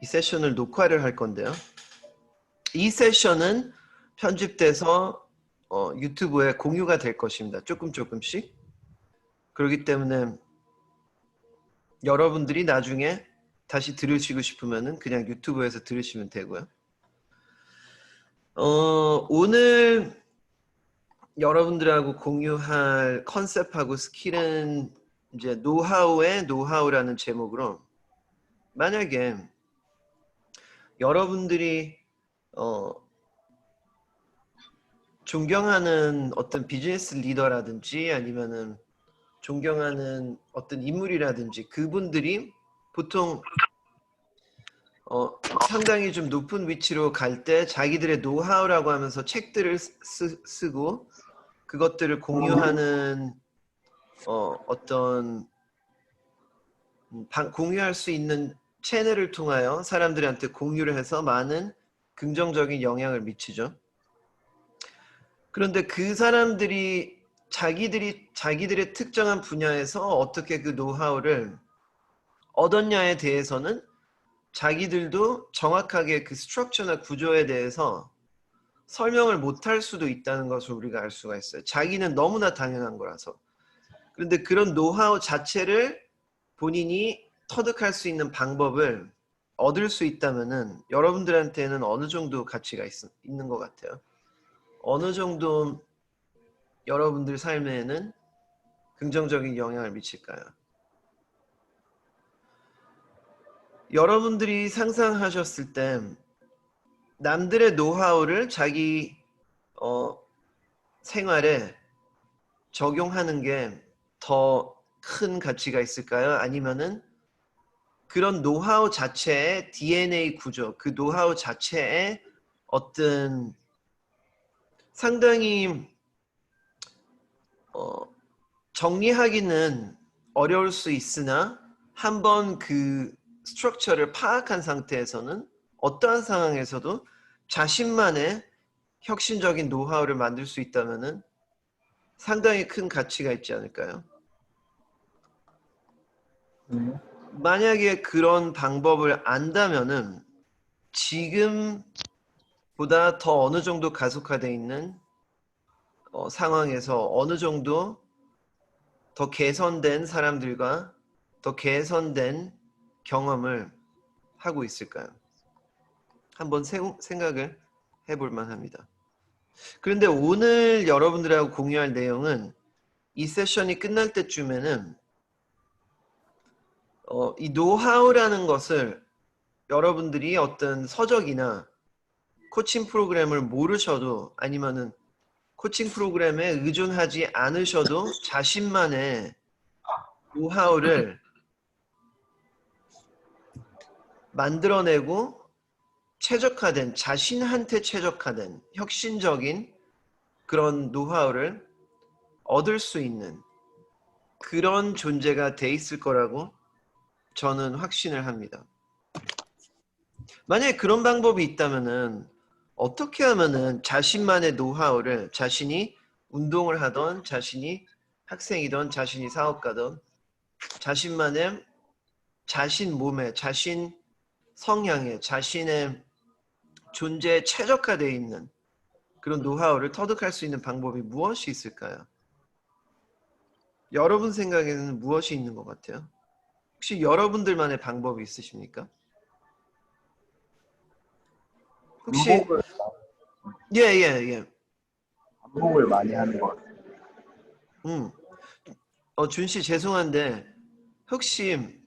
이 세션을 녹화를 할 건데요. 이 세션은 편집돼서 유튜브에 공유가 될 것입니다. 조금씩. 그렇기 때문에 여러분들이 나중에 다시 들으시고 싶으면은 그냥 유튜브에서 들으시면 되고요. 오늘 여러분들하고 공유할 컨셉하고 스킬은 이제 노하우의 노하우라는 제목으로, 만약에 여러분들이 존경하는 어떤 비즈니스 리더라든지 아니면은 존경하는 어떤 인물이라든지 그분들이 보통 상당히 좀 높은 위치로 갈 때 자기들의 노하우라고 하면서 책들을 쓰고 그것들을 공유하는 어떤 공유할 수 있는 채널을 통하여 사람들한테 공유를 해서 많은 긍정적인 영향을 미치죠. 그런데 그 사람들이 자기들의 특정한 분야에서 어떻게 그 노하우를 얻었냐에 대해서는 자기들도 정확하게 그 스트럭처나 구조에 대해서 설명을 못할 수도 있다는 것을 우리가 알 수가 있어요. 자기는 너무나 당연한 거라서. 그런데 그런 노하우 자체를 본인이 터득할 수 있는 방법을 얻을 수 있다면은 여러분들한테는 어느 정도 가치가 있는 것 같아요. 어느 정도 여러분들 삶에는 긍정적인 영향을 미칠까요? 여러분들이 상상하셨을 때 남들의 노하우를 자기 생활에 적용하는 게 더 큰 가치가 있을까요? 아니면은 그런 노하우 자체의 DNA 구조, 그 노하우 자체의 어떤 상당히 정리하기는 어려울 수 있으나 한번 그 스트럭처를 파악한 상태에서는 어떠한 상황에서도 자신만의 혁신적인 노하우를 만들 수 있다면은 상당히 큰 가치가 있지 않을까요? 만약에 그런 방법을 안다면은 지금보다 더 어느 정도 가속화되어 있는 상황에서 어느 정도 더 개선된 사람들과 더 개선된 경험을 하고 있을까요? 한번 생각을 해볼 만합니다. 그런데 오늘 여러분들하고 공유할 내용은 이 세션이 끝날 때쯤에는 이 노하우라는 것을 여러분들이 어떤 서적이나 코칭 프로그램을 모르셔도 아니면은 코칭 프로그램에 의존하지 않으셔도 자신만의 노하우를 만들어내고 최적화된, 자신한테 최적화된 혁신적인 그런 노하우를 얻을 수 있는 그런 존재가 돼 있을 거라고 저는 확신을 합니다. 만약에 그런 방법이 있다면은 어떻게 하면은 자신만의 노하우를, 자신이 운동을 하던, 자신이 학생이던, 자신이 사업가던 자신만의 자신 몸에, 자신 성향에, 자신의 존재에 최적화되어 있는 그런 노하우를 터득할 수 있는 방법이 무엇이 있을까요? 여러분 생각에는 무엇이 있는 것 같아요? 혹시 여러분들만의 방법이 있으십니까? 혹시 반복을 예. 반복을 많이 하는 것 같아요. 준 씨 죄송한데 혹시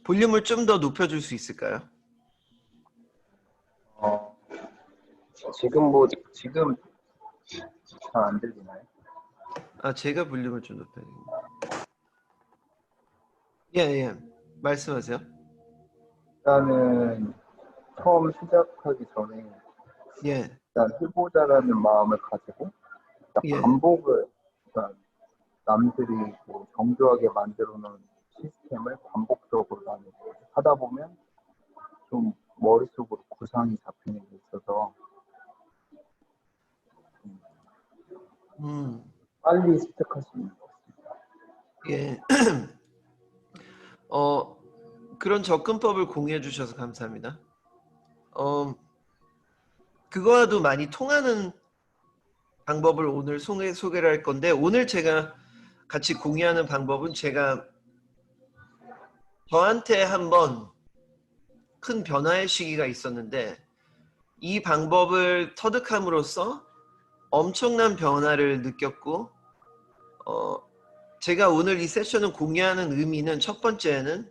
볼륨을 좀 더 높여줄 수 있을까요? 어, 지금 잘 안 들리나요? 제가 볼륨을 좀 높여드립니다. 예. 말씀하세요. 일단은 처음 시작하기 전에 예. 일단 해보자라는 마음을 가지고 일단 예. 반복을 일단 남들이 뭐 정교하게 만들어 놓은 시스템을 반복적으로 하다 보면 좀 머릿속으로 구상이 잡히는 게 있어서 음. 빨리 습득할 수 있는 것 같습니다. 예. 그런 접근법을 공유해 주셔서 감사합니다. 그거와도 많이 통하는 방법을 오늘 소개를 할 건데, 오늘 제가 같이 공유하는 방법은 제가 저한테 한번 큰 변화의 시기가 있었는데, 이 방법을 터득함으로써 엄청난 변화를 느꼈고, 제가 오늘 이 세션을 공유하는 의미는, 첫 번째는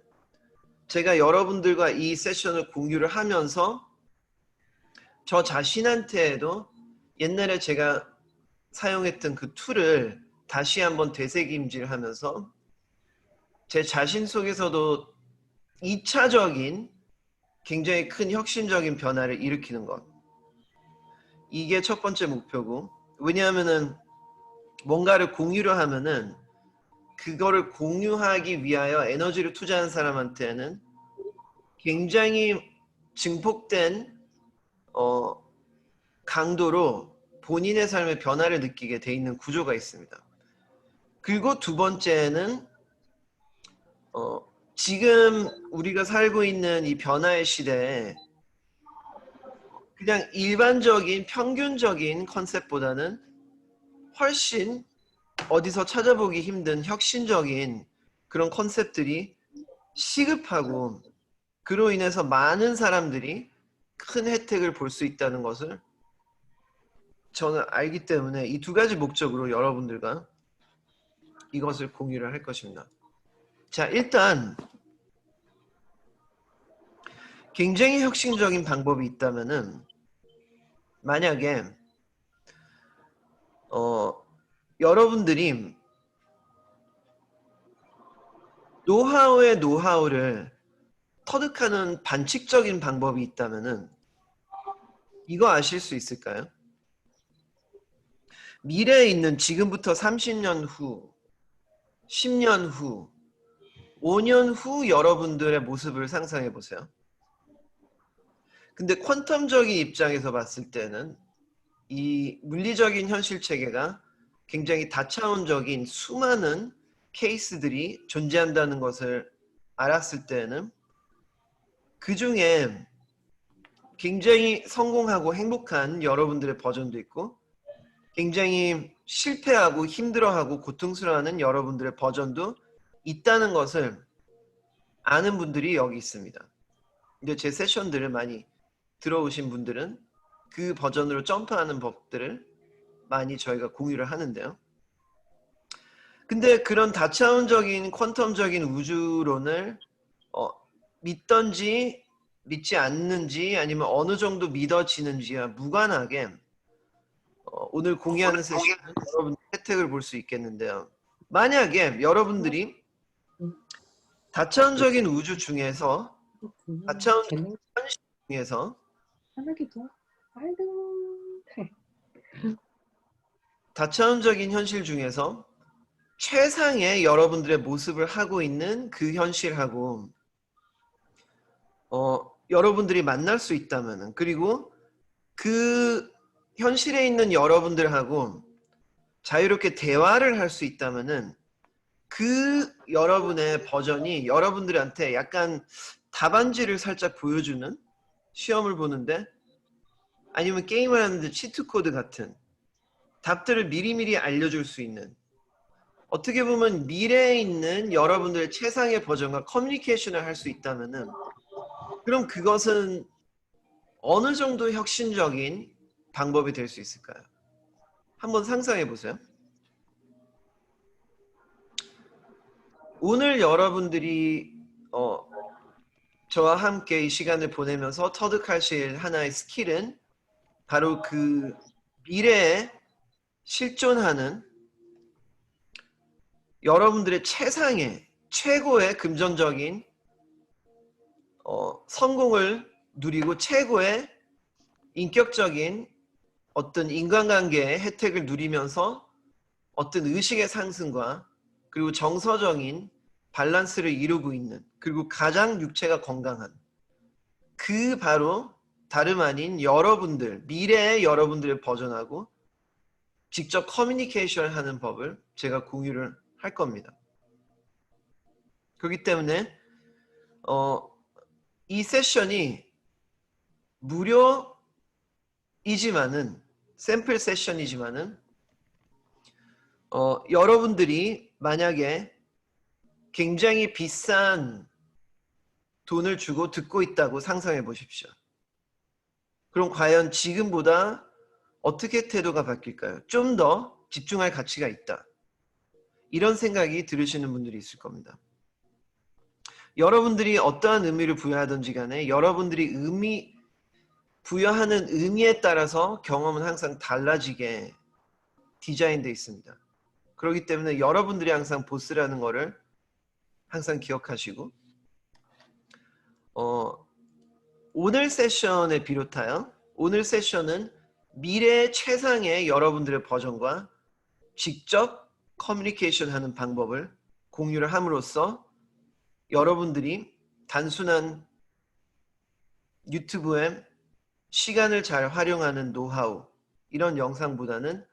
제가 여러분들과 이 세션을 공유를 하면서 저 자신한테도 옛날에 제가 사용했던 그 툴을 다시 한번 되새김질하면서 제 자신 속에서도 2차적인 굉장히 큰 혁신적인 변화를 일으키는 것. 이게 첫 번째 목표고, 왜냐하면은 뭔가를 공유를 하면은 그거를 공유하기 위하여 에너지를 투자한 사람한테는 굉장히 증폭된 강도로 본인의 삶의 변화를 느끼게 돼 있는 구조가 있습니다. 그리고 두 번째는 지금 우리가 살고 있는 이 변화의 시대에 그냥 일반적인 평균적인 컨셉보다는 훨씬 어디서 찾아보기 힘든 혁신적인 그런 컨셉들이 시급하고, 그로 인해서 많은 사람들이 큰 혜택을 볼 수 있다는 것을 저는 알기 때문에 이 두 가지 목적으로 여러분들과 이것을 공유를 할 것입니다. 자, 일단 굉장히 혁신적인 방법이 있다면은, 만약에 여러분들이 노하우의 노하우를 터득하는 반칙적인 방법이 있다면은 이거 아실 수 있을까요? 미래에 있는 지금부터 30년 후, 10년 후, 5년 후 여러분들의 모습을 상상해 보세요. 근데 퀀텀적인 입장에서 봤을 때는 이 물리적인 현실 체계가 굉장히 다차원적인 수많은 케이스들이 존재한다는 것을 알았을 때는 그 중에 굉장히 성공하고 행복한 여러분들의 버전도 있고, 굉장히 실패하고 힘들어하고 고통스러워하는 여러분들의 버전도 있다는 것을 아는 분들이 여기 있습니다. 이제 제 세션들을 많이 들어오신 분들은 그 버전으로 점프하는 법들을 많이 저희가 공유를 하는데요. 근데 그런 다차원적인 퀀텀적인 우주론을 믿던지 믿지 않는지, 아니면 어느 정도 믿어지는지와 무관하게 오늘 공유하는 세션은 여러분 혜택을 볼 수 있겠는데요. 만약에 여러분들이 다차원적인 우주 중에서, 다차원적인 재능 현실 중에서 하나기도 아이고 다차원적인 현실 중에서 최상의 여러분들의 모습을 하고 있는 그 현실하고 여러분들이 만날 수 있다면은, 그리고 그 현실에 있는 여러분들하고 자유롭게 대화를 할 수 있다면은 그 여러분의 버전이 여러분들한테 약간 답안지를 살짝 보여주는, 시험을 보는데 아니면 게임을 하는데 치트코드 같은 답들을 미리미리 알려줄 수 있는, 어떻게 보면 미래에 있는 여러분들의 최상의 버전과 커뮤니케이션을 할 수 있다면은, 그럼 그것은 어느 정도 혁신적인 방법이 될 수 있을까요? 한번 상상해 보세요. 오늘 여러분들이 저와 함께 이 시간을 보내면서 터득하실 하나의 스킬은 바로 그 미래에 실존하는 여러분들의 최상의, 최고의 금전적인 성공을 누리고 최고의 인격적인 어떤 인간관계의 혜택을 누리면서 어떤 의식의 상승과 그리고 정서적인 밸런스를 이루고 있는, 그리고 가장 육체가 건강한, 그 바로 다름 아닌 여러분들, 미래의 여러분들의 버전하고 직접 커뮤니케이션 하는 법을 제가 공유를 할 겁니다. 그렇기 때문에 이 세션이 무료이지만은 샘플 세션이지만은 여러분들이 만약에 굉장히 비싼 돈을 주고 듣고 있다고 상상해 보십시오. 그럼 과연 지금보다 어떻게 태도가 바뀔까요? 좀 더 집중할 가치가 있다. 이런 생각이 들으시는 분들이 있을 겁니다. 여러분들이 어떠한 의미를 부여하든지 간에 여러분들이 부여하는 의미에 따라서 경험은 항상 달라지게 디자인되어 있습니다. 그렇기 때문에 여러분들이 항상 보스라는 거를 항상 기억하시고 오늘 세션에 비롯하여 오늘 세션은 미래 최상의 여러분들의 버전과 직접 커뮤니케이션 하는 방법을 공유를 함으로써 여러분들이 단순한 유튜브에 시간을 잘 활용하는 노하우 이런 영상보다는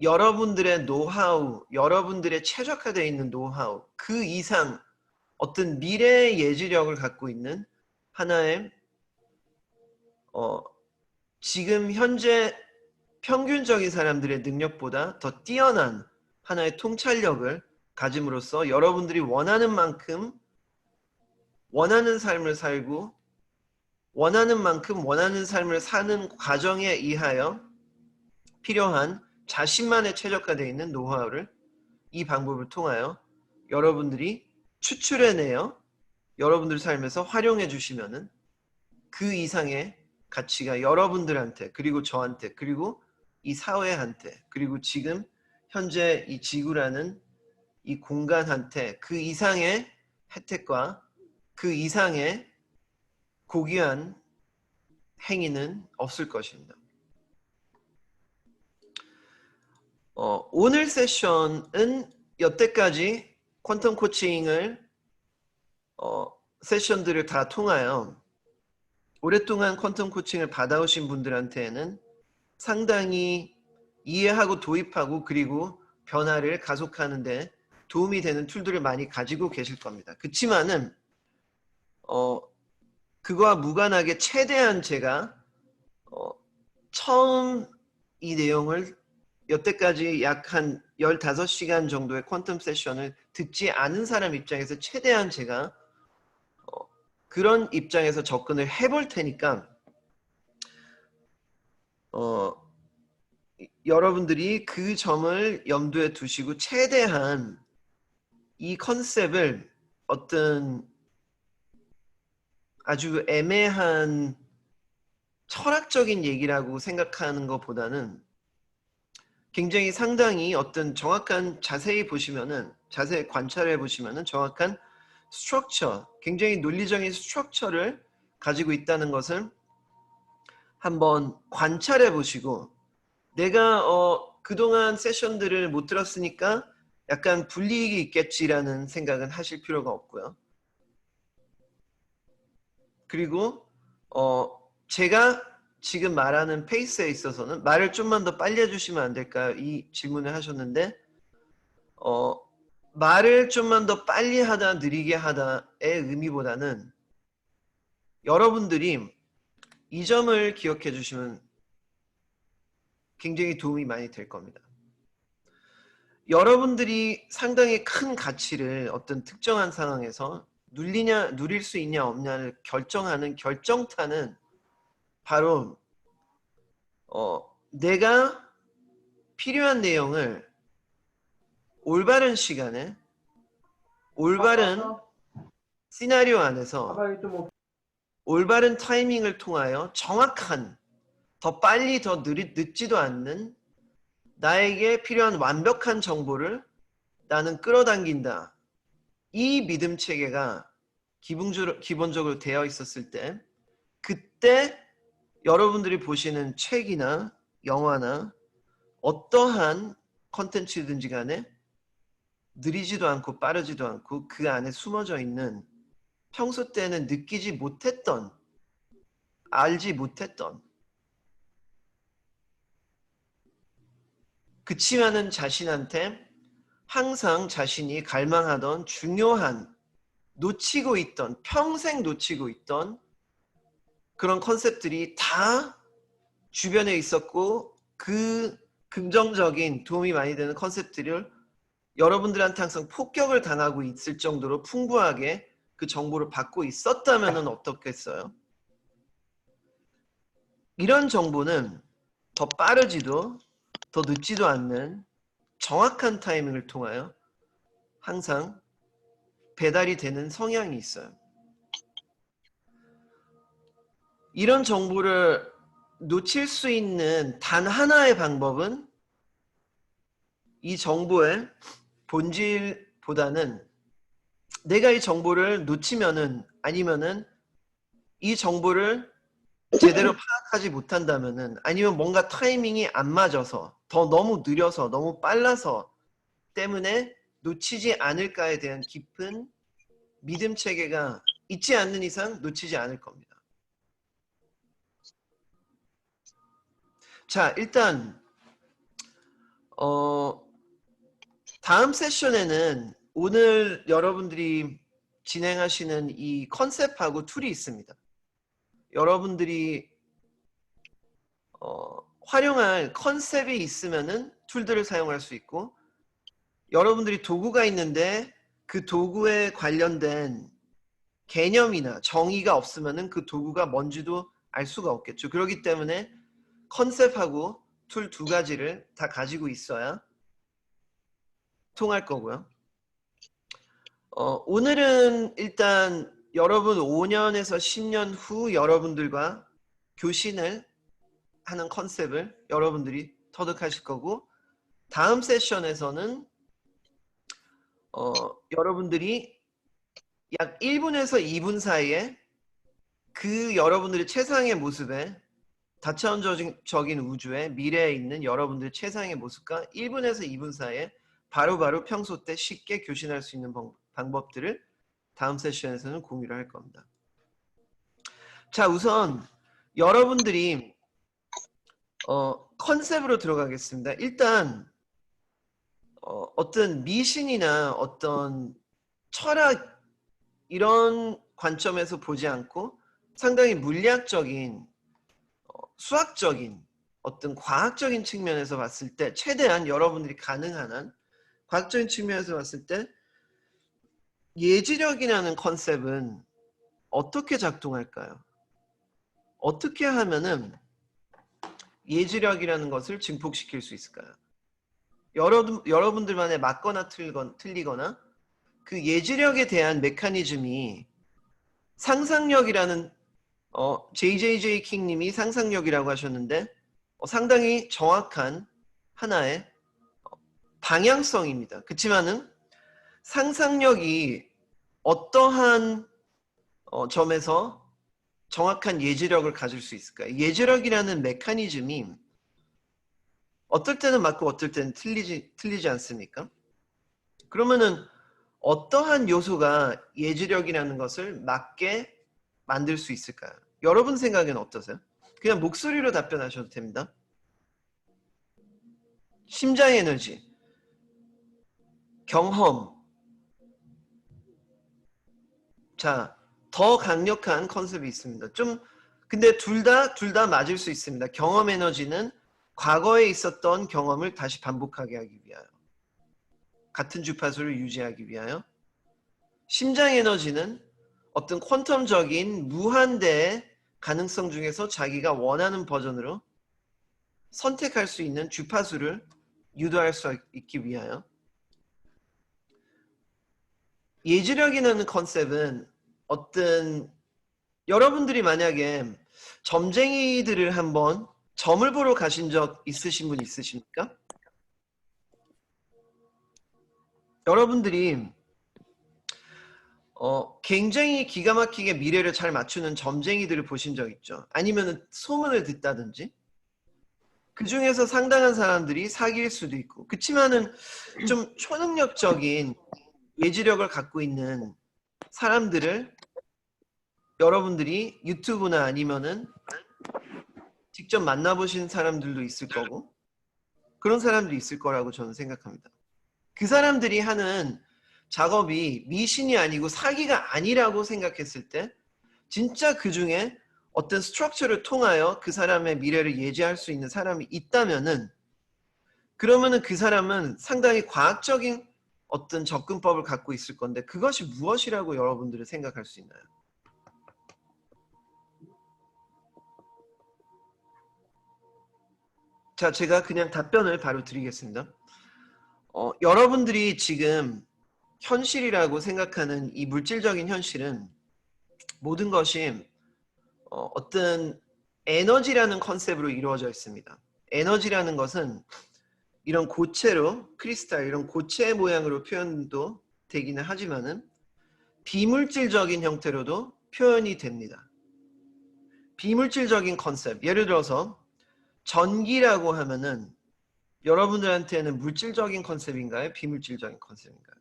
여러분들의 노하우, 여러분들의 최적화되어 있는 노하우 그 이상 어떤 미래의 예지력을 갖고 있는 하나의 지금 현재 평균적인 사람들의 능력보다 더 뛰어난 하나의 통찰력을 가짐으로써 여러분들이 원하는 만큼 원하는 삶을 살고 원하는 만큼 원하는 삶을 사는 과정에 의하여 필요한 자신만의 최적화되어 있는 노하우를 이 방법을 통하여 여러분들이 추출해내어 여러분들 삶에서 활용해 주시면은 그 이상의 가치가 여러분들한테 그리고 저한테 그리고 이 사회한테 그리고 지금 현재 이 지구라는 이 공간한테 그 이상의 혜택과 그 이상의 고귀한 행위는 없을 것입니다. 오늘 세션은 여태까지 퀀텀 코칭을 세션들을 다 통하여 오랫동안 퀀텀 코칭을 받아오신 분들한테는 상당히 이해하고 도입하고 그리고 변화를 가속하는 데 도움이 되는 툴들을 많이 가지고 계실 겁니다. 그치만은 그거와 무관하게 최대한 제가 처음 이 내용을 여태까지 약 한 15시간 정도의 퀀텀 세션을 듣지 않은 사람 입장에서 최대한 제가 그런 입장에서 접근을 해볼 테니까 여러분들이 그 점을 염두에 두시고 최대한 이 컨셉을 어떤 아주 애매한 철학적인 얘기라고 생각하는 것보다는 굉장히 상당히 어떤 정확한 자세히 관찰해 보시면은 정확한 스트럭처, 굉장히 논리적인 스트럭처를 가지고 있다는 것을 한번 관찰해 보시고 내가 그동안 세션들을 못 들었으니까 약간 불이익이 있겠지라는 생각은 하실 필요가 없고요. 그리고 제가 지금 말하는 페이스에 있어서는 말을 좀만 더 빨리 해주시면 안 될까요? 이 질문을 하셨는데 말을 좀만 더 빨리 하다 느리게 하다의 의미보다는 여러분들이 이 점을 기억해 주시면 굉장히 도움이 많이 될 겁니다. 여러분들이 상당히 큰 가치를 어떤 특정한 상황에서 누릴 수 있냐 없냐를 결정하는 결정타는 바로 내가 필요한 내용을 올바른 시간에 올바른 시나리오 안에서 올바른 타이밍을 통하여 정확한 더 빨리 더 늦지도 않는 나에게 필요한 완벽한 정보를 나는 끌어당긴다. 이 믿음 체계가 기본적으로 되어 있었을 때 그때 여러분들이 보시는 책이나 영화나 어떠한 컨텐츠든지 간에 느리지도 않고 빠르지도 않고 그 안에 숨어져 있는 평소 때는 느끼지 못했던 알지 못했던 그치만은 자신한테 항상 자신이 갈망하던 중요한 놓치고 있던, 평생 놓치고 있던 그런 컨셉들이 다 주변에 있었고 그 긍정적인 도움이 많이 되는 컨셉들을 여러분들한테 항상 폭격을 당하고 있을 정도로 풍부하게 그 정보를 받고 있었다면 어떻겠어요? 이런 정보는 더 빠르지도 더 늦지도 않는 정확한 타이밍을 통하여 항상 배달이 되는 성향이 있어요. 이런 정보를 놓칠 수 있는 단 하나의 방법은 이 정보의 본질보다는 내가 이 정보를 놓치면은 아니면은 이 정보를 제대로 파악하지 못한다면은 아니면 뭔가 타이밍이 안 맞아서 더 너무 느려서 너무 빨라서 때문에 놓치지 않을까에 대한 깊은 믿음 체계가 있지 않는 이상 놓치지 않을 겁니다. 자, 일단 다음 세션에는 오늘 여러분들이 진행하시는 이 컨셉하고 툴이 있습니다. 여러분들이 활용할 컨셉이 있으면은 툴들을 사용할 수 있고, 여러분들이 도구가 있는데 그 도구에 관련된 개념이나 정의가 없으면은 그 도구가 뭔지도 알 수가 없겠죠. 그렇기 때문에 컨셉하고 툴 두 가지를 다 가지고 있어야 통할 거고요. 오늘은 일단 여러분 5년에서 10년 후 여러분들과 교신을 하는 컨셉을 여러분들이 터득하실 거고, 다음 세션에서는 여러분들이 약 1분에서 2분 사이에 그 여러분들의 최상의 모습에 다차원적인 우주의 미래에 있는 여러분들의 최상의 모습과 1분에서 2분 사이에 바로바로 평소 때 쉽게 교신할 수 있는 방법들을 다음 세션에서는 공유를 할 겁니다. 자, 우선 여러분들이 컨셉으로 들어가겠습니다. 일단 어떤 미신이나 어떤 철학 이런 관점에서 보지 않고 상당히 물리학적인 수학적인 어떤 과학적인 측면에서 봤을 때 최대한 여러분들이 가능한 한 과학적인 측면에서 봤을 때 예지력이라는 컨셉은 어떻게 작동할까요? 어떻게 하면은 예지력이라는 것을 증폭시킬 수 있을까요? 여러분들만의 맞거나 틀리거나 그 예지력에 대한 메커니즘이 상상력이라는 JJJ 킹님이 상상력이라고 하셨는데 상당히 정확한 하나의 방향성입니다. 그렇지만은 상상력이 어떠한 점에서 정확한 예지력을 가질 수 있을까요? 예지력이라는 메커니즘이 어떨 때는 맞고 어떨 때는 틀리지 않습니까? 그러면은 어떠한 요소가 예지력이라는 것을 맞게 만들 수 있을까요? 여러분 생각에는 어떠세요? 그냥 목소리로 답변하셔도 됩니다. 심장 에너지, 경험. 자, 더 강력한 컨셉이 있습니다. 근데 둘 다 맞을 수 있습니다. 경험 에너지는 과거에 있었던 경험을 다시 반복하게 하기 위하여, 같은 주파수를 유지하기 위하여. 심장 에너지는 어떤 퀀텀적인 무한대의 가능성 중에서 자기가 원하는 버전으로 선택할 수 있는 주파수를 유도할 수 있기 위하여. 예지력이라는 컨셉은 어떤 여러분들이 만약에 점쟁이들을 한번 점을 보러 가신 적 있으신 분 있으십니까? 여러분들이 굉장히 기가 막히게 미래를 잘 맞추는 점쟁이들을 보신 적 있죠? 아니면 소문을 듣다든지. 그 중에서 상당한 사람들이 사기일 수도 있고, 그치만은 좀 초능력적인 예지력을 갖고 있는 사람들을 여러분들이 유튜브나 아니면은 직접 만나보신 사람들도 있을 거고, 그런 사람들이 있을 거라고 저는 생각합니다. 그 사람들이 하는 작업이 미신이 아니고 사기가 아니라고 생각했을 때 진짜 그 중에 어떤 스트럭처를 통하여 그 사람의 미래를 예지할 수 있는 사람이 있다면은 그러면은 그 사람은 상당히 과학적인 어떤 접근법을 갖고 있을 건데 그것이 무엇이라고 여러분들은 생각할 수 있나요? 자, 제가 그냥 답변을 바로 드리겠습니다. 여러분들이 지금 현실이라고 생각하는 이 물질적인 현실은 모든 것이 어떤 에너지라는 컨셉으로 이루어져 있습니다. 에너지라는 것은 이런 고체로 크리스탈 이런 고체 모양으로 표현도 되기는 하지만은 비물질적인 형태로도 표현이 됩니다. 비물질적인 컨셉, 예를 들어서 전기라고 하면은 여러분들한테는 물질적인 컨셉인가요? 비물질적인 컨셉인가요?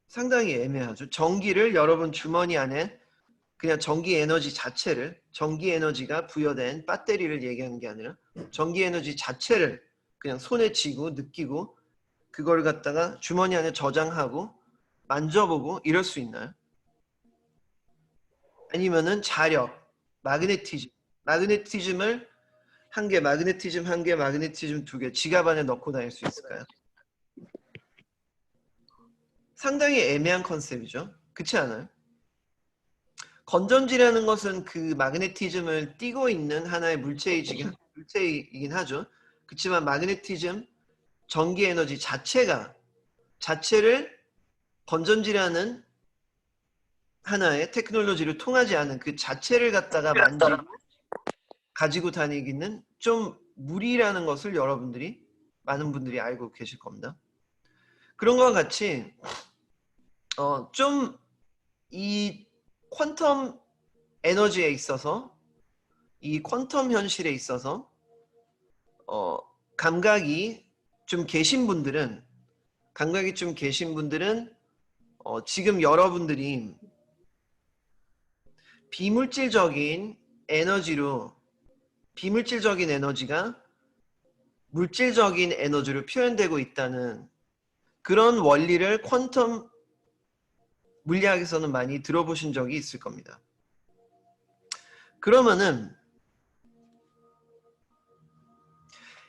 상당히 애매하죠. 전기를 여러분 주머니 안에 그냥 전기 에너지 자체를, 전기 에너지가 부여된 배터리를 얘기하는 게 아니라 전기 에너지 자체를 그냥 손에 쥐고 느끼고 그걸 갖다가 주머니 안에 저장하고 만져보고 이럴 수 있나요? 아니면은 자력, 마그네티즘을 한 개, 마그네티즘 한 개, 마그네티즘 두 개 지갑 안에 넣고 다닐 수 있을까요? 상당히 애매한 컨셉이죠. 그렇지 않아요? 건전지라는 것은 그 마그네티즘을 띠고 있는 하나의 물체이긴 하죠. 그렇지만 마그네티즘, 전기 에너지 자체를 건전지라는 하나의 테크놀로지를 통하지 않은 그 자체를 갖다가 만지고 가지고 다니기는 좀 무리라는 것을 여러분들이 많은 분들이 알고 계실 겁니다. 그런 것과 같이 좀 이 퀀텀 에너지에 있어서 이 퀀텀 현실에 있어서 감각이 좀 계신 분들은 지금 여러분들이 비물질적인 에너지가 물질적인 에너지로 표현되고 있다는 그런 원리를 퀀텀 물리학에서는 많이 들어보신 적이 있을 겁니다. 그러면은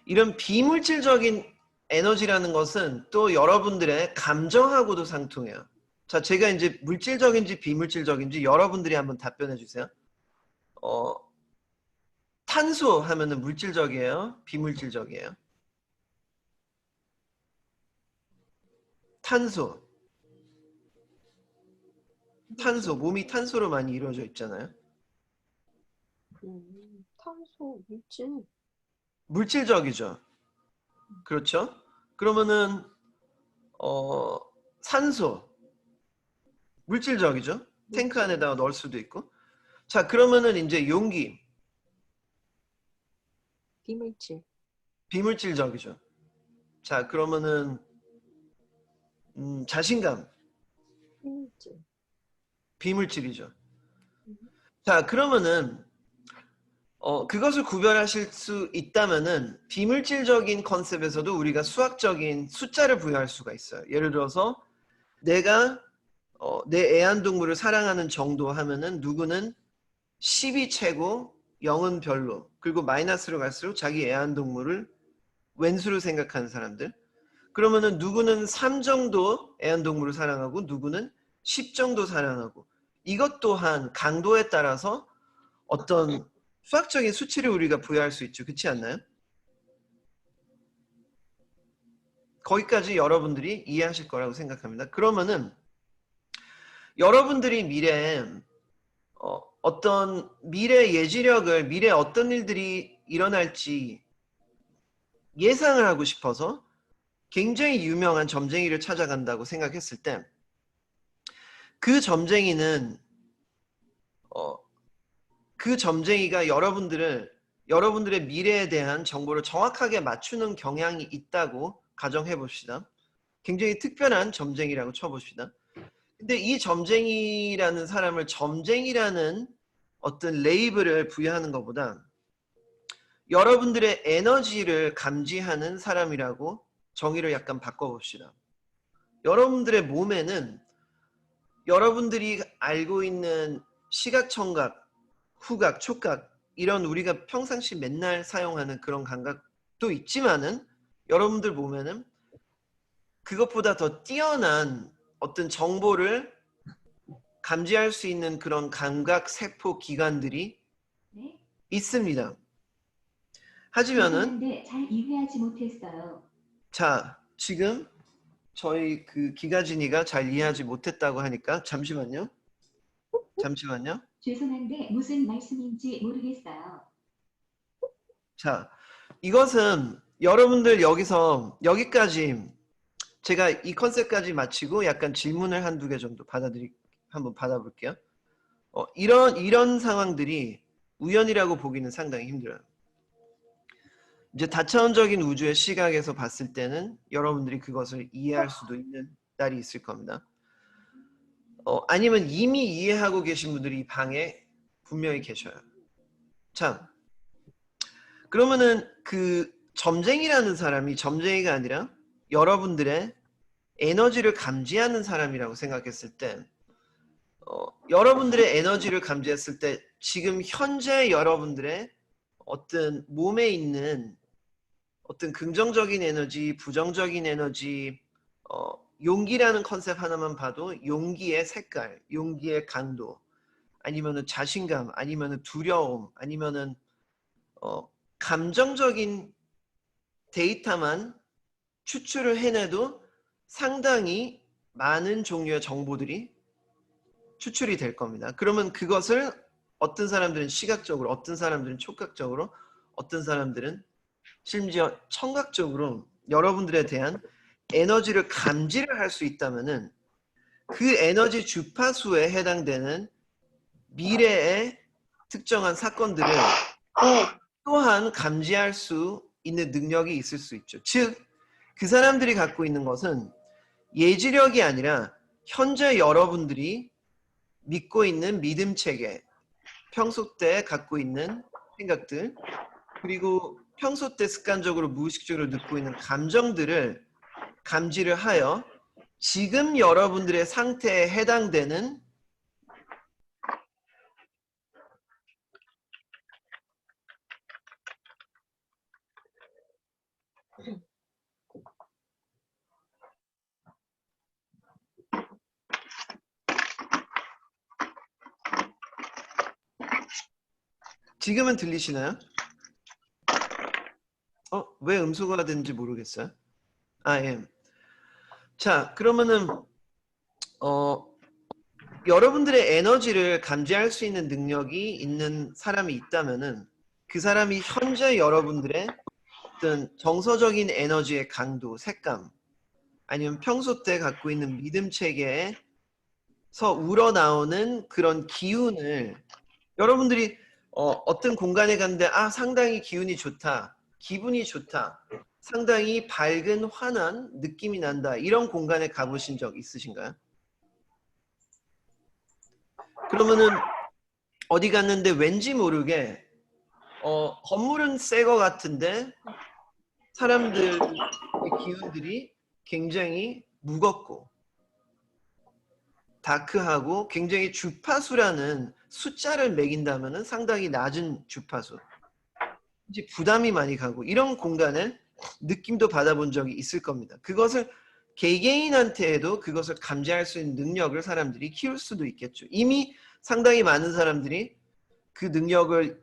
이런 비물질적인 에너지라는 것은 또 여러분들의 감정하고도 상통해요. 자, 제가 이제 물질적인지 비물질적인지 여러분들이 한번 답변해 주세요. 탄소 하면은 물질적이에요? 비물질적이에요? 탄소, 몸이 탄소로 많이 이루어져 있잖아요. 탄소, 물질. 물질적이죠. 그렇죠? 그러면은 산소, 물질적이죠. 탱크 안에다가 넣을 수도 있고. 자, 그러면은 이제 용기, 비물질. 비물질적이죠. 자, 그러면은 자신감, 비물질. 비물질이죠. 자, 그러면은 그것을 구별하실 수 있다면은 비물질적인 컨셉에서도 우리가 수학적인 숫자를 부여할 수가 있어요. 예를 들어서 내가 내 애완동물을 사랑하는 정도 하면은 누구는 10이 최고, 0은 별로, 그리고 마이너스로 갈수록 자기 애완동물을 왼수로 생각하는 사람들. 그러면은 누구는 3 정도 애완동물을 사랑하고 누구는 10 정도 사랑하고 이것 또한 강도에 따라서 어떤 수학적인 수치를 우리가 부여할 수 있죠. 그렇지 않나요? 거기까지 여러분들이 이해하실 거라고 생각합니다. 그러면은 여러분들이 미래에 어떤 미래 예지력을 미래에 어떤 일들이 일어날지 예상을 하고 싶어서 굉장히 유명한 점쟁이를 찾아간다고 생각했을 때 그 점쟁이는 그 점쟁이가 여러분들의 미래에 대한 정보를 정확하게 맞추는 경향이 있다고 가정해 봅시다. 굉장히 특별한 점쟁이라고 쳐봅시다. 근데 이 점쟁이라는 사람을 점쟁이라는 어떤 레이블을 부여하는 것보다 여러분들의 에너지를 감지하는 사람이라고 정의를 약간 바꿔봅시다. 여러분들의 몸에는 여러분들이 알고 있는 시각, 청각, 후각, 촉각 이런 우리가 평상시 맨날 사용하는 그런 감각도 있지만은 여러분들 몸에는 그것보다 더 뛰어난 어떤 정보를 감지할 수 있는 그런 감각 세포 기관들이 네? 있습니다. 하지만은 죄송한데 잘 이해하지 못했어요. 자, 지금 저희 그 기가진이가 잘 이해하지 못했다고 하니까 잠시만요. 잠시만요. 죄송한데 무슨 말씀인지 모르겠어요. 자, 이것은 여러분들 여기서 여기까지 제가 이 컨셉까지 마치고 약간 질문을 한두 개 정도 한번 받아볼게요. 이런 상황들이 우연이라고 보기는 상당히 힘들어요. 이제 다차원적인 우주의 시각에서 봤을 때는 여러분들이 그것을 이해할 수도 있는 날이 있을 겁니다. 아니면 이미 이해하고 계신 분들이 이 방에 분명히 계셔요. 자, 그러면은 그 점쟁이라는 사람이 점쟁이가 아니라 여러분들의 에너지를 감지하는 사람이라고 생각했을 때 여러분들의 에너지를 감지했을 때 지금 현재 여러분들의 어떤 몸에 있는 어떤 긍정적인 에너지, 부정적인 에너지, 용기라는 컨셉 하나만 봐도 용기의 색깔, 용기의 강도, 아니면은 자신감, 아니면은 두려움, 아니면은 감정적인 데이터만 추출을 해내도 상당히 많은 종류의 정보들이 추출이 될 겁니다. 그러면 그것을 어떤 사람들은 시각적으로, 어떤 사람들은 촉각적으로, 어떤 사람들은 심지어 청각적으로 여러분들에 대한 에너지를 감지를 할 수 있다면은 그 에너지 주파수에 해당되는 미래의 특정한 사건들을 또한 감지할 수 있는 능력이 있을 수 있죠. 즉, 그 사람들이 갖고 있는 것은 예지력이 아니라 현재 여러분들이 믿고 있는 믿음 체계, 평소 때 갖고 있는 생각들, 그리고 평소 때 습관적으로 무의식적으로 느끼고 있는 감정들을 감지를 하여 지금 여러분들의 상태에 해당되는 지금은 들리시나요? 왜 음소거가 되는지 모르겠어요. 예. 자, 그러면은 여러분들의 에너지를 감지할 수 있는 능력이 있는 사람이 있다면은 그 사람이 현재 여러분들의 어떤 정서적인 에너지의 강도, 색감, 아니면 평소 때 갖고 있는 믿음 체계에서 우러나오는 그런 기운을 여러분들이 어떤 공간에 갔는데 상당히 기운이 좋다, 기분이 좋다, 상당히 밝은 환한 느낌이 난다, 이런 공간에 가보신 적 있으신가요? 그러면은 어디 갔는데 왠지 모르게 건물은 새 거 같은데 사람들의 기운들이 굉장히 무겁고 다크하고 굉장히 주파수라는 숫자를 매긴다면은 상당히 낮은 주파수, 이제 부담이 많이 가고 이런 공간에 느낌도 받아본 적이 있을 겁니다. 그것을 개개인한테도 그것을 감지할 수 있는 능력을 사람들이 키울 수도 있겠죠. 이미 상당히 많은 사람들이 그 능력을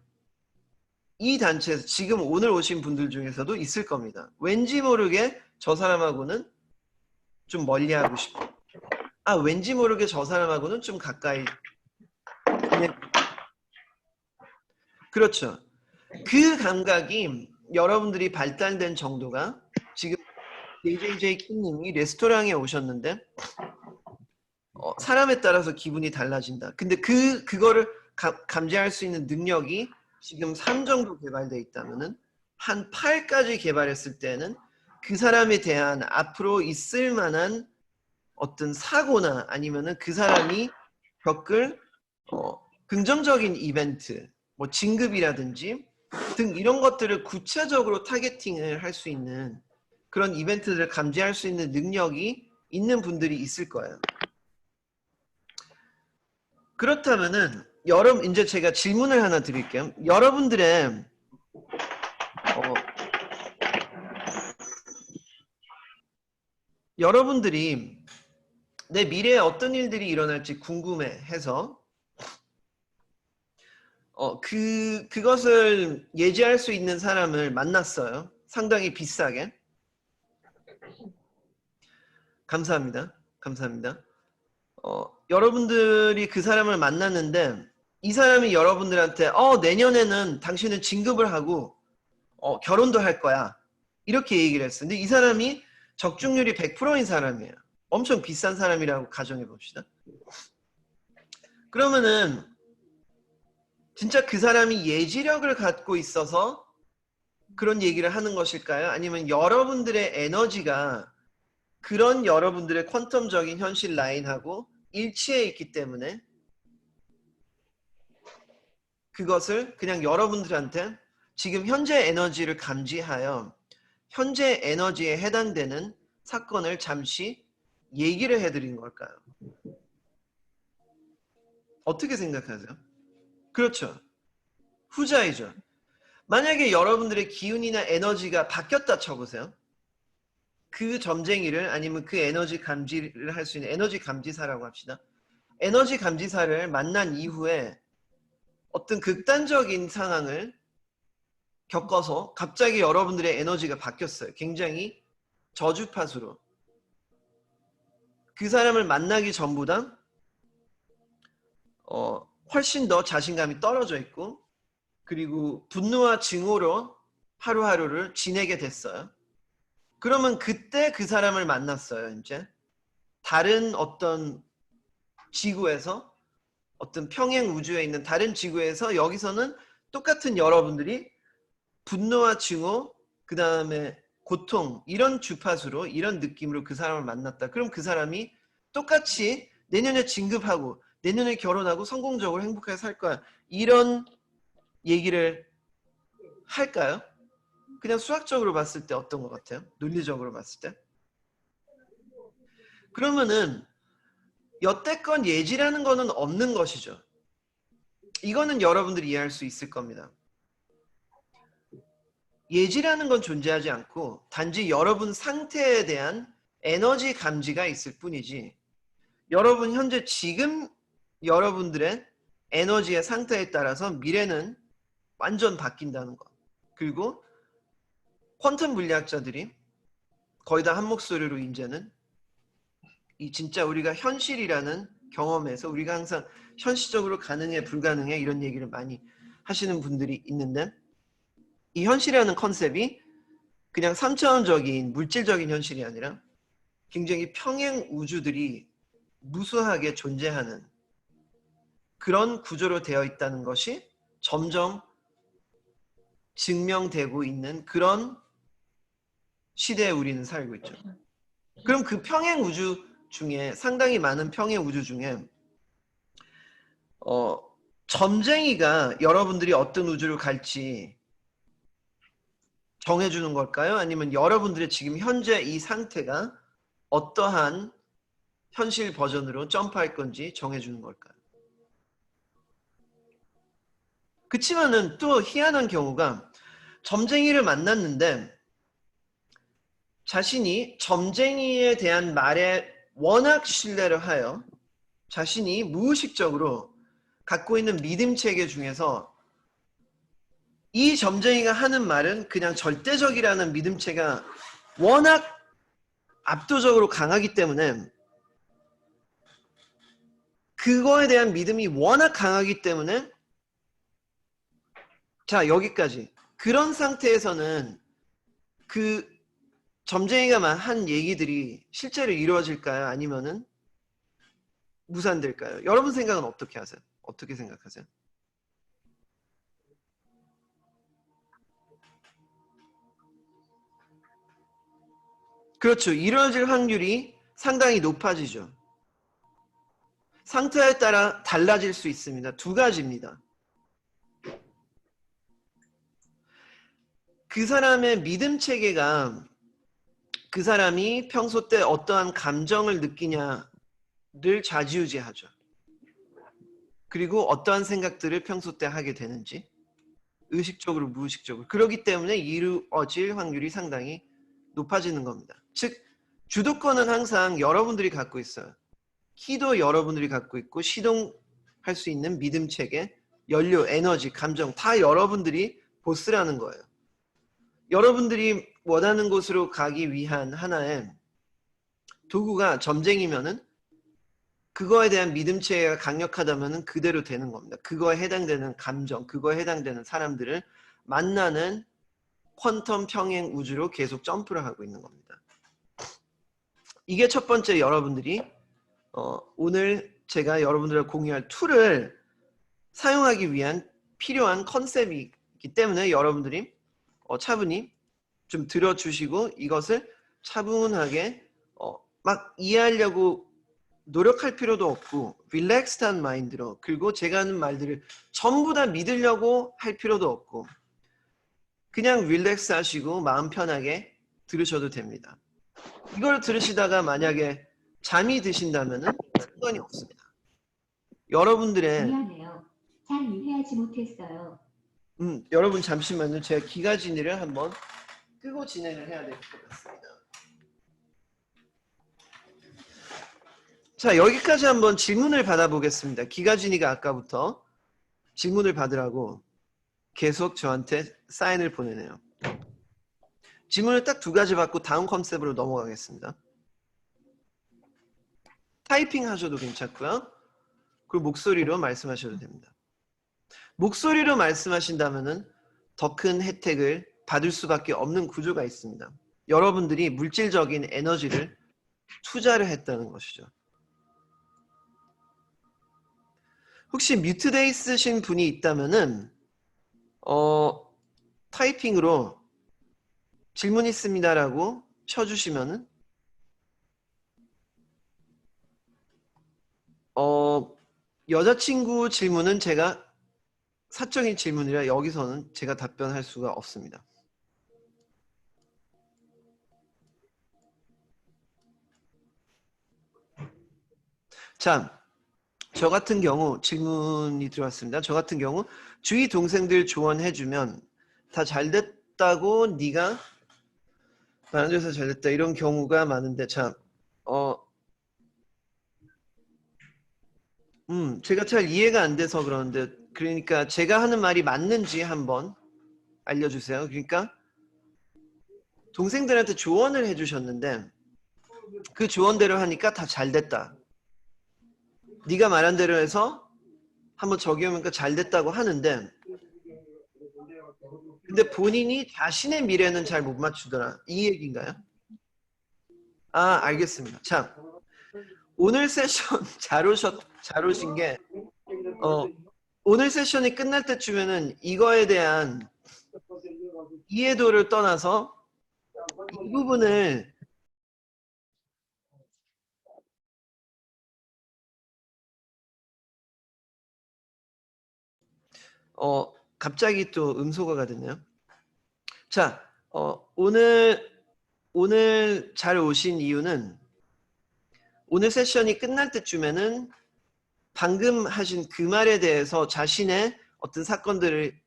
이 단체에서 지금 오늘 오신 분들 중에서도 있을 겁니다. 왠지 모르게 저 사람하고는 좀 멀리하고 싶고, 왠지 모르게 저 사람하고는 좀 가까이. 그렇죠. 그 감각이 여러분들이 발달된 정도가 지금 JJJ 킹님이 레스토랑에 오셨는데 사람에 따라서 기분이 달라진다. 근데 그거를 감지할 수 있는 능력이 지금 3 정도 개발되어 있다면은 한 8까지 개발했을 때는 그 사람에 대한 앞으로 있을 만한 어떤 사고나 아니면은 그 사람이 겪을 긍정적인 이벤트, 뭐 진급이라든지 등 이런 것들을 구체적으로 타겟팅을 할 수 있는 그런 이벤트들을 감지할 수 있는 능력이 있는 분들이 있을 거예요. 그렇다면은 여러분 이제 제가 질문을 하나 드릴게요. 여러분들이 내 미래에 어떤 일들이 일어날지 궁금해해서 그것을 예지할 수 있는 사람을 만났어요. 상당히 비싸게. 감사합니다. 감사합니다. 여러분들이 그 사람을 만났는데 이 사람이 여러분들한테 내년에는 당신은 진급을 하고 결혼도 할 거야. 이렇게 얘기를 했어요. 근데 이 사람이 적중률이 100%인 사람이에요. 엄청 비싼 사람이라고 가정해 봅시다. 그러면은 진짜 그 사람이 예지력을 갖고 있어서 그런 얘기를 하는 것일까요? 아니면 여러분들의 에너지가 그런 여러분들의 퀀텀적인 현실 라인하고 일치해 있기 때문에 그것을 그냥 여러분들한테 지금 현재 에너지를 감지하여 현재 에너지에 해당되는 사건을 잠시 얘기를 해드린 걸까요? 어떻게 생각하세요? 그렇죠. 후자이죠. 만약에 여러분들의 기운이나 에너지가 바뀌었다 쳐보세요. 그 점쟁이를 아니면 그 에너지 감지를 할 수 있는 에너지 감지사라고 합시다. 에너지 감지사를 만난 이후에 어떤 극단적인 상황을 겪어서 갑자기 여러분들의 에너지가 바뀌었어요. 굉장히 저주파수로. 그 사람을 만나기 전보다 훨씬 더 자신감이 떨어져 있고 그리고 분노와 증오로 하루하루를 지내게 됐어요. 그러면 그때 그 사람을 만났어요. 이제 다른 어떤 지구에서 어떤 평행 우주에 있는 다른 지구에서 여기서는 똑같은 여러분들이 분노와 증오 그 다음에 고통 이런 주파수로 이런 느낌으로 그 사람을 만났다. 그럼 그 사람이 똑같이 내년에 진급하고 내년에 결혼하고 성공적으로 행복하게 살 거야. 이런 얘기를 할까요? 그냥 수학적으로 봤을 때 어떤 것 같아요? 논리적으로 봤을 때? 그러면은 여태껏 예지라는 거는 없는 것이죠. 이거는 여러분들이 이해할 수 있을 겁니다. 예지라는 건 존재하지 않고 단지 여러분 상태에 대한 에너지 감지가 있을 뿐이지 여러분 현재 지금 여러분들의 에너지의 상태에 따라서 미래는 완전 바뀐다는 것. 그리고 퀀텀 물리학자들이 거의 다 한 목소리로 이제는 이 진짜 우리가 현실이라는 경험에서 우리가 항상 현실적으로 가능해 불가능해 이런 얘기를 많이 하시는 분들이 있는데 이 현실이라는 컨셉이 그냥 3차원적인 물질적인 현실이 아니라 굉장히 평행 우주들이 무수하게 존재하는 그런 구조로 되어 있다는 것이 점점 증명되고 있는 그런 시대에 우리는 살고 있죠. 그럼 그 평행 우주 중에 상당히 많은 평행 우주 중에 점쟁이가 여러분들이 어떤 우주로 갈지 정해주는 걸까요? 아니면 여러분들의 지금 현재 이 상태가 어떠한 현실 버전으로 점프할 건지 정해주는 걸까요? 그치만은 또 희한한 경우가 점쟁이를 만났는데 자신이 점쟁이에 대한 말에 워낙 신뢰를 하여 자신이 무의식적으로 갖고 있는 믿음 체계 중에서 이 점쟁이가 하는 말은 그냥 절대적이라는 믿음체가 워낙 압도적으로 강하기 때문에 그거에 대한 믿음이 워낙 강하기 때문에 자 여기까지 그런 상태에서는 그 점쟁이가 한 얘기들이 실제로 이루어질까요? 아니면은 무산될까요? 여러분 생각은 어떻게 하세요? 어떻게 생각하세요? 그렇죠. 이루어질 확률이 상당히 높아지죠. 상태에 따라 달라질 수 있습니다. 두 가지입니다. 그 사람의 믿음 체계가 그 사람이 평소 때 어떠한 감정을 느끼냐를 좌지우지하죠. 그리고 어떠한 생각들을 평소 때 하게 되는지 의식적으로 무의식적으로 그러기 때문에 이루어질 확률이 상당히 높아지는 겁니다. 즉 주도권은 항상 여러분들이 갖고 있어요. 키도 여러분들이 갖고 있고 시동할 수 있는 믿음 체계, 연료, 에너지, 감정 다 여러분들이 보스라는 거예요. 여러분들이 원하는 곳으로 가기 위한 하나의 도구가 점쟁이면은 그거에 대한 믿음 체계가 강력하다면은 그대로 되는 겁니다. 그거에 해당되는 감정, 그거에 해당되는 사람들을 만나는 퀀텀 평행 우주로 계속 점프를 하고 있는 겁니다. 이게 첫 번째 여러분들이 오늘 제가 여러분들과 공유할 툴을 사용하기 위한 필요한 컨셉이기 때문에 여러분들이 차분히 좀 들어주시고 이것을 차분하게 막 이해하려고 노력할 필요도 없고 릴렉스한 마인드로 그리고 제가 하는 말들을 전부 다 믿으려고 할 필요도 없고 그냥 릴렉스 하시고 마음 편하게 들으셔도 됩니다. 이걸 들으시다가 만약에 잠이 드신다면은 상관이 없습니다. 여러분들의 미안해요. 잘 이해하지 못했어요. 여러분 잠시만요. 제가 기가진이를 한번 끄고 진행을 해야 될 것 같습니다. 자, 여기까지 한번 질문을 받아보겠습니다. 기가진이가 아까부터 질문을 받으라고 계속 저한테 사인을 보내네요. 질문을 딱 2가지 받고 다음 컨셉으로 넘어가겠습니다. 타이핑 하셔도 괜찮고요. 그리고 목소리로 말씀하셔도 됩니다. 목소리로 말씀하신다면은 더 큰 혜택을 받을 수밖에 없는 구조가 있습니다. 여러분들이 물질적인 에너지를 투자를 했다는 것이죠. 혹시 뮤트돼 있으신 분이 있다면은 타이핑으로 질문 있습니다라고 쳐주시면은 여자친구 질문은 제가 사적인 질문이라 여기서는 제가 답변할 수가 없습니다. 자, 저 같은 경우 질문이 들어왔습니다. 저 같은 경우 주위 동생들 조언해주면 다 잘됐다고 네가 만들어서 잘됐다 이런 경우가 많은데 참 제가 잘 이해가 안 돼서 그러는데 그러니까 제가 하는 말이 맞는지 한번 알려주세요. 그러니까 동생들한테 조언을 해주셨는데 그 조언대로 하니까 다 잘됐다. 네가 말한 대로 해서 한번 적용하니까 잘됐다고 하는데 근데 본인이 자신의 미래는 잘 못 맞추더라. 이 얘기인가요? 아, 알겠습니다. 자, 오늘 세션 잘 오신 게 오늘 세션이 끝날 때쯤에는 이거에 대한 이해도를 떠나서 이 부분을 갑자기 또 음소거가 됐네요. 자, 오늘 잘 오신 이유는 오늘 세션이 끝날 때쯤에는 방금 하신 그 말에 대해서 자신의 어떤 사건들을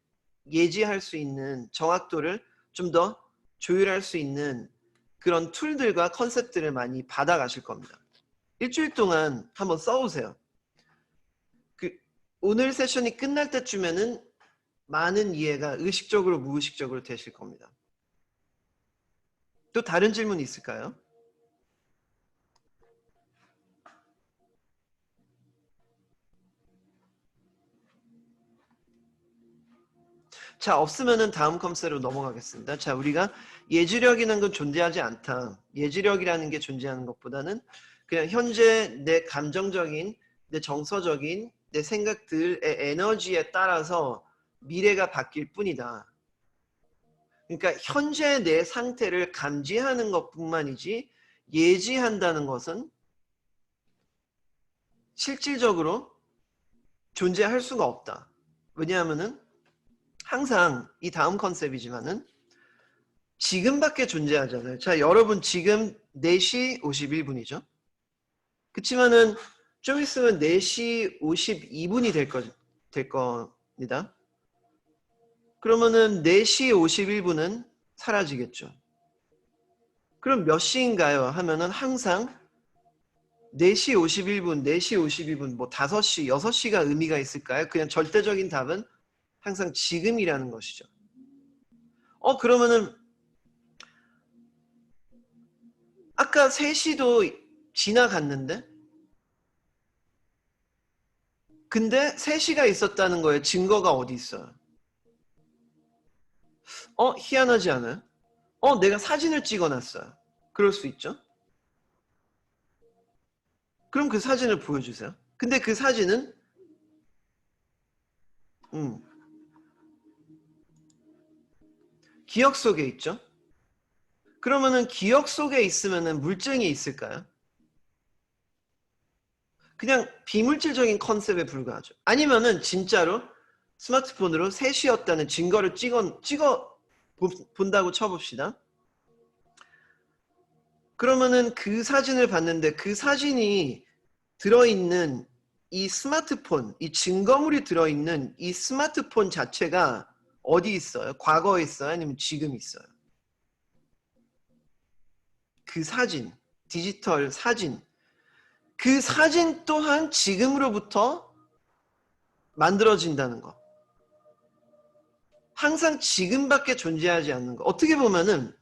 예지할 수 있는 정확도를 좀 더 조율할 수 있는 그런 툴들과 컨셉들을 많이 받아가실 겁니다. 일주일 동안 한번 써오세요. 오늘 세션이 끝날 때쯤에는 많은 이해가 의식적으로 무의식적으로 되실 겁니다. 또 다른 질문 있을까요? 자, 없으면은 다음 컨셉으로 넘어가겠습니다. 자, 우리가 예지력이라는 건 존재하지 않다. 예지력이라는 게 존재하는 것보다는 그냥 현재 내 감정적인, 내 정서적인, 내 생각들의 에너지에 따라서 미래가 바뀔 뿐이다. 그러니까 현재 내 상태를 감지하는 것뿐만이지 예지한다는 것은 실질적으로 존재할 수가 없다. 왜냐하면은 항상 이 다음 컨셉이지만은 지금밖에 존재하잖아요. 자, 여러분 지금 4시 51분이죠. 그치만은 좀 있으면 4시 52분이 될 겁니다. 그러면은 4시 51분은 사라지겠죠. 그럼 몇 시인가요? 하면은 항상 4시 51분, 4시 52분, 뭐 5시, 6시가 의미가 있을까요? 그냥 절대적인 답은 항상 지금이라는 것이죠. 그러면은 아까 3시도 지나갔는데? 근데 3시가 있었다는 거에 증거가 어디 있어요? 희한하지 않아요? 내가 사진을 찍어놨어요. 그럴 수 있죠? 그럼 그 사진을 보여주세요. 근데 그 사진은 기억 속에 있죠? 그러면은 기억 속에 있으면은 물증이 있을까요? 그냥 비물질적인 컨셉에 불과하죠. 아니면은 진짜로 스마트폰으로 3시였다는 증거를 찍어 본다고 쳐봅시다. 그러면은 그 사진을 봤는데 그 사진이 들어있는 이 스마트폰, 이 증거물이 들어있는 이 스마트폰 자체가 어디 있어요? 과거에 있어요? 아니면 지금 있어요? 그 사진, 디지털 사진, 그 사진 또한 지금으로부터 만들어진다는 거. 항상 지금밖에 존재하지 않는 거. 어떻게 보면은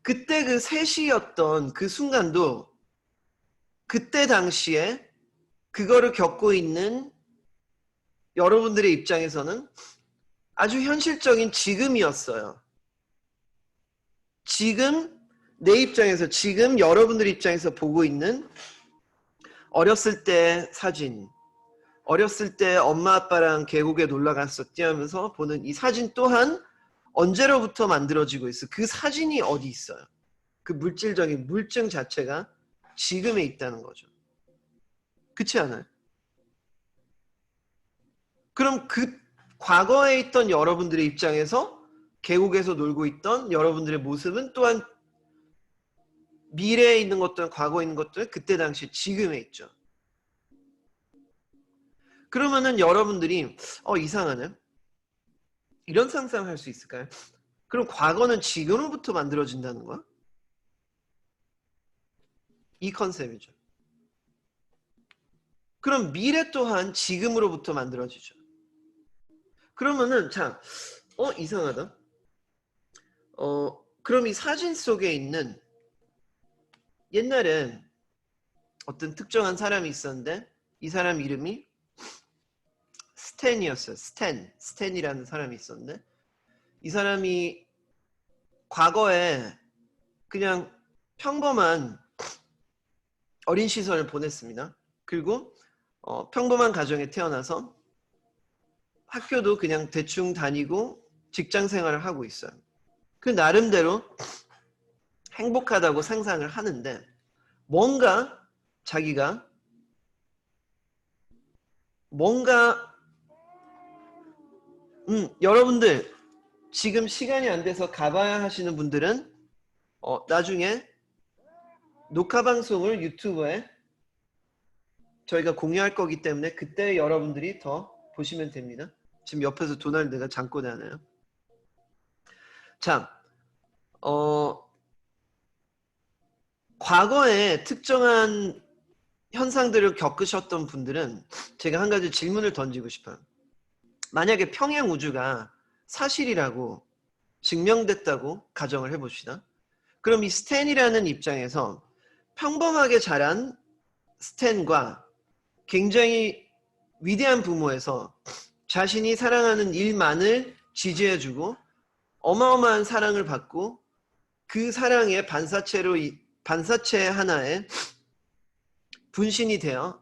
그때 그 3시였던 그 순간도 그때 당시에 그거를 겪고 있는 여러분들의 입장에서는 아주 현실적인 지금이었어요. 지금 내 입장에서, 지금 여러분들 입장에서 보고 있는 어렸을 때 사진, 어렸을 때 엄마 아빠랑 계곡에 놀러 갔었지 하면서 보는 이 사진 또한 언제로부터 만들어지고 있어. 그 사진이 어디 있어요? 그 물질적인 물증 자체가 지금에 있다는 거죠. 그렇지 않아요? 그럼 그 과거에 있던 여러분들의 입장에서 계곡에서 놀고 있던 여러분들의 모습은 또한 미래에 있는 것들은, 과거에 있는 것들은 그때 당시 지금에 있죠. 그러면은 여러분들이 이상하네, 이런 상상을 할 수 있을까요? 그럼 과거는 지금으로부터 만들어진다는 거야? 이 컨셉이죠. 그럼 미래 또한 지금으로부터 만들어지죠. 그러면은 자, 이상하다. 그럼 이 사진 속에 있는, 옛날에 어떤 특정한 사람이 있었는데 이 사람 이름이 스탠이었어요. 스탠이라는 사람이 있었는데 이 사람이 과거에 그냥 평범한 어린 시절을 보냈습니다. 그리고 평범한 가정에 태어나서 학교도 그냥 대충 다니고 직장 생활을 하고 있어요. 그 나름대로 행복하다고 상상을 하는데 뭔가 자기가 여러분들 지금 시간이 안 돼서 가봐야 하시는 분들은 나중에 녹화 방송을 유튜브에 저희가 공유할 거기 때문에 그때 여러분들이 더 보시면 됩니다. 지금 옆에서 도날드가 잠꼬대 하나요? 자, 과거에 특정한 현상들을 겪으셨던 분들은 제가 한 가지 질문을 던지고 싶어요. 만약에 평행 우주가 사실이라고 증명됐다고 가정을 해봅시다. 그럼 이 스탠이라는 입장에서 평범하게 자란 스탠과 굉장히 위대한 부모에서 자신이 사랑하는 일만을 지지해주고 어마어마한 사랑을 받고 그 사랑의 반사체 하나에 분신이 되어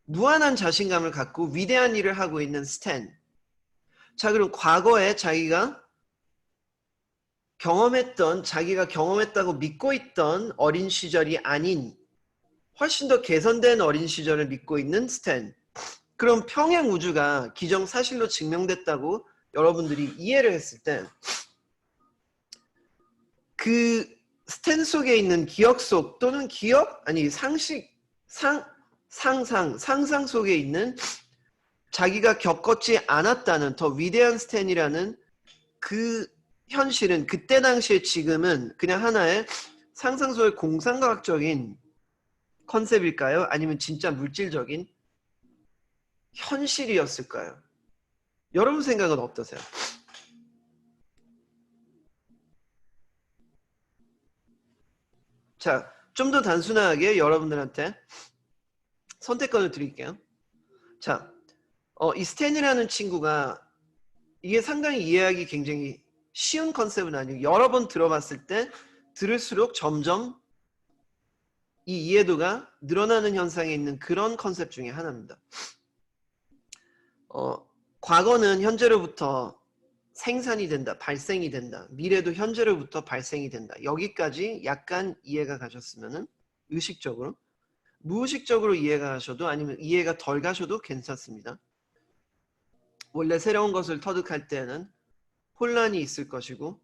무한한 자신감을 갖고 위대한 일을 하고 있는 스탠. 자, 그럼 과거에 자기가 경험했다고 믿고 있던 어린 시절이 아닌 훨씬 더 개선된 어린 시절을 믿고 있는 스탠. 그럼 평행 우주가 기정사실로 증명됐다고 여러분들이 이해를 했을 때 그 스탠 속에 있는 기억 속 또는 기억 아니 상식 상상 속에 있는 자기가 겪었지 않았다는 더 위대한 스탠이라는 그 현실은 그때 당시에 지금은 그냥 하나의 상상 속의 공상과학적인 컨셉일까요? 아니면 진짜 물질적인 현실이었을까요? 여러분 생각은 어떠세요? 자, 좀 더 단순하게 여러분들한테 선택권을 드릴게요. 자, 이 스탠이라는 친구가 이게 상당히 이해하기 굉장히 쉬운 컨셉은 아니고 여러 번 들어봤을 때 들을수록 점점 이 이해도가 늘어나는 현상에 있는 그런 컨셉 중에 하나입니다. 과거는 현재로부터 생산이 된다, 발생이 된다. 미래도 현재로부터 발생이 된다. 여기까지 약간 이해가 가셨으면은 의식적으로, 무의식적으로 이해가 가셔도 아니면 이해가 덜 가셔도 괜찮습니다. 원래 새로운 것을 터득할 때는 혼란이 있을 것이고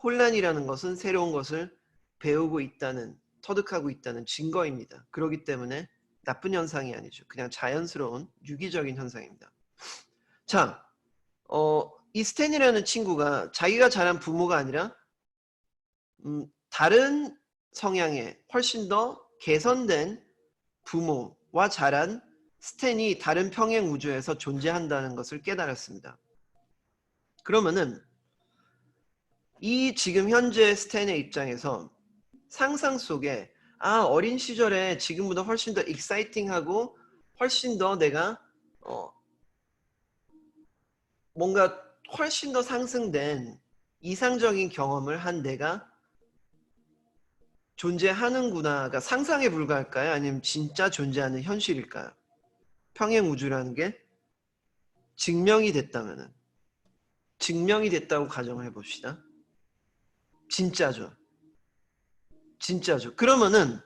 혼란이라는 것은 새로운 것을 배우고 있다는, 터득하고 있다는 증거입니다. 그렇기 때문에 나쁜 현상이 아니죠. 그냥 자연스러운 유기적인 현상입니다. 자, 이 스탠이라는 친구가 자기가 자란 부모가 아니라 다른 성향의 훨씬 더 개선된 부모와 자란 스탠이 다른 평행 우주에서 존재한다는 것을 깨달았습니다. 그러면은 이 지금 현재 스탠의 입장에서 상상 속에 어린 시절에 지금보다 훨씬 더 익사이팅하고 훨씬 더 내가 뭔가 훨씬 더 상승된 이상적인 경험을 한 내가 존재하는구나가 상상에 불과할까요? 아니면 진짜 존재하는 현실일까요? 평행 우주라는 게 증명이 됐다면은, 증명이 됐다고 가정을 해봅시다. 진짜죠. 진짜죠. 그러면은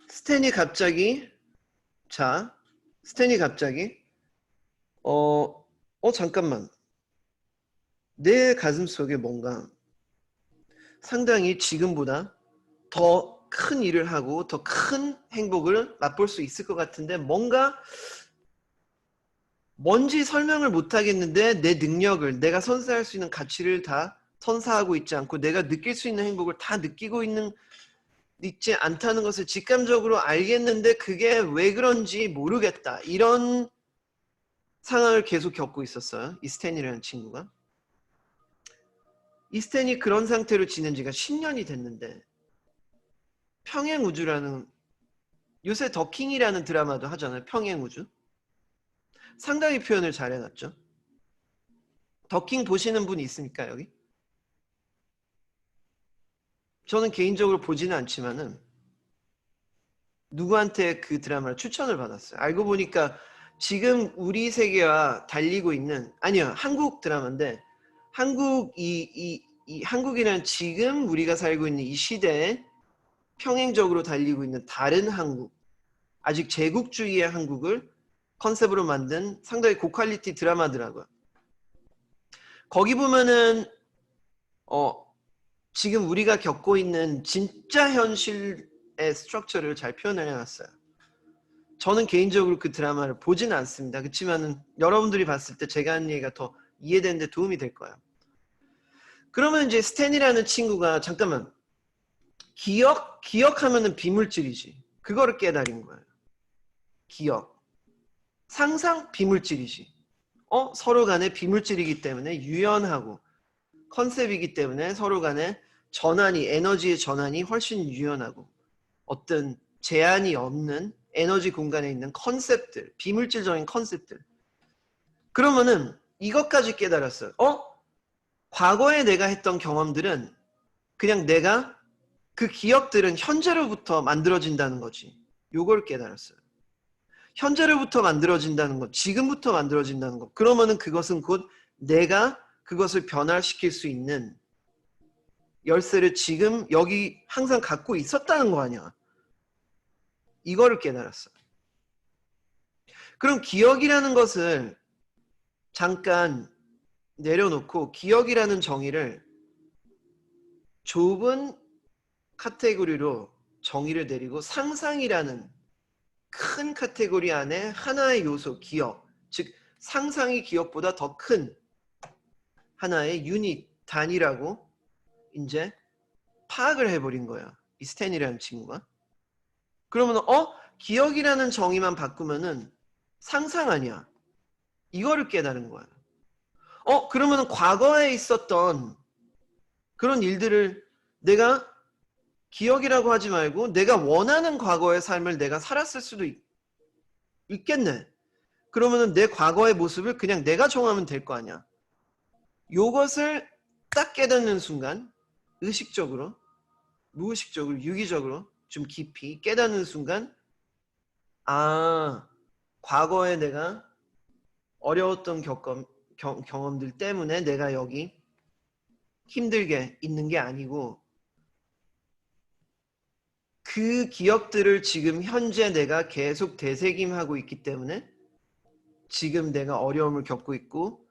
스탠이 갑자기 잠깐만, 내 가슴 속에 뭔가 상당히 지금보다 더 큰 일을 하고 더 큰 행복을 맛볼 수 있을 것 같은데 뭔지 설명을 못 하겠는데 내 능력을, 내가 선사할 수 있는 가치를 다 선사하고 있지 않고 내가 느낄 수 있는 행복을 다 느끼고 있지 않다는 것을 직감적으로 알겠는데 그게 왜 그런지 모르겠다. 이런 상황을 계속 겪고 있었어요. 이 스탠이라는 친구가. 이 스탠이 그런 상태로 지낸 지가 10년이 됐는데 평행우주라는, 요새 더킹이라는 드라마도 하잖아요. 평행우주. 상당히 표현을 잘 해놨죠. 더킹 보시는 분이 있습니까 여기? 저는 개인적으로 보지는 않지만은 누구한테 그 드라마를 추천을 받았어요. 알고 보니까 지금 우리 세계와 달리고 있는, 아니요, 한국 드라마인데 한국이라는 지금 우리가 살고 있는 이 시대에 평행적으로 달리고 있는 다른 한국, 아직 제국주의의 한국을 컨셉으로 만든 상당히 고퀄리티 드라마더라고요. 거기 보면은 지금 우리가 겪고 있는 진짜 현실의 스트럭처를 잘 표현을 해놨어요. 저는 개인적으로 그 드라마를 보지는 않습니다. 그렇지만은 여러분들이 봤을 때 제가 하는 얘기가 더 이해되는 데 도움이 될 거예요. 그러면 이제 스탠이라는 친구가 잠깐만, 기억하면은 비물질이지. 그거를 깨달은 거예요. 기억. 상상 비물질이지. 서로 간에 비물질이기 때문에 유연하고 컨셉이기 때문에 서로 간에 전환이, 에너지의 전환이 훨씬 유연하고 어떤 제한이 없는 에너지 공간에 있는 컨셉들, 비물질적인 컨셉들. 그러면은 이것까지 깨달았어요. 과거에 내가 했던 경험들은 그냥 내가 그 기억들은 현재로부터 만들어진다는 거지. 요걸 깨달았어요. 현재로부터 만들어진다는 것, 지금부터 만들어진다는 것. 그러면은 그것은 곧 내가 그것을 변화시킬 수 있는 열쇠를 지금 여기 항상 갖고 있었다는 거 아니야. 이거를 깨달았어요. 그럼 기억이라는 것을 잠깐 내려놓고 기억이라는 정의를 좁은 카테고리로 정의를 내리고 상상이라는 큰 카테고리 안에 하나의 요소, 기억, 즉 상상이 기억보다 더 큰 하나의 유닛, 단위라고 이제 파악을 해버린 거야. 이 스탠이라는 친구가. 그러면 기억이라는 정의만 바꾸면은 상상 아니야. 이거를 깨달은 거야. 그러면 과거에 있었던 그런 일들을 내가 기억이라고 하지 말고 내가 원하는 과거의 삶을 내가 살았을 수도 있겠네. 그러면은 내 과거의 모습을 그냥 내가 정하면 될 거 아니야. 요것을 딱 깨닫는 순간 의식적으로, 무의식적으로, 유기적으로 좀 깊이 깨닫는 순간 과거에 내가 어려웠던 경험들 때문에 내가 여기 힘들게 있는 게 아니고 그 기억들을 지금 현재 내가 계속 되새김하고 있기 때문에 지금 내가 어려움을 겪고 있고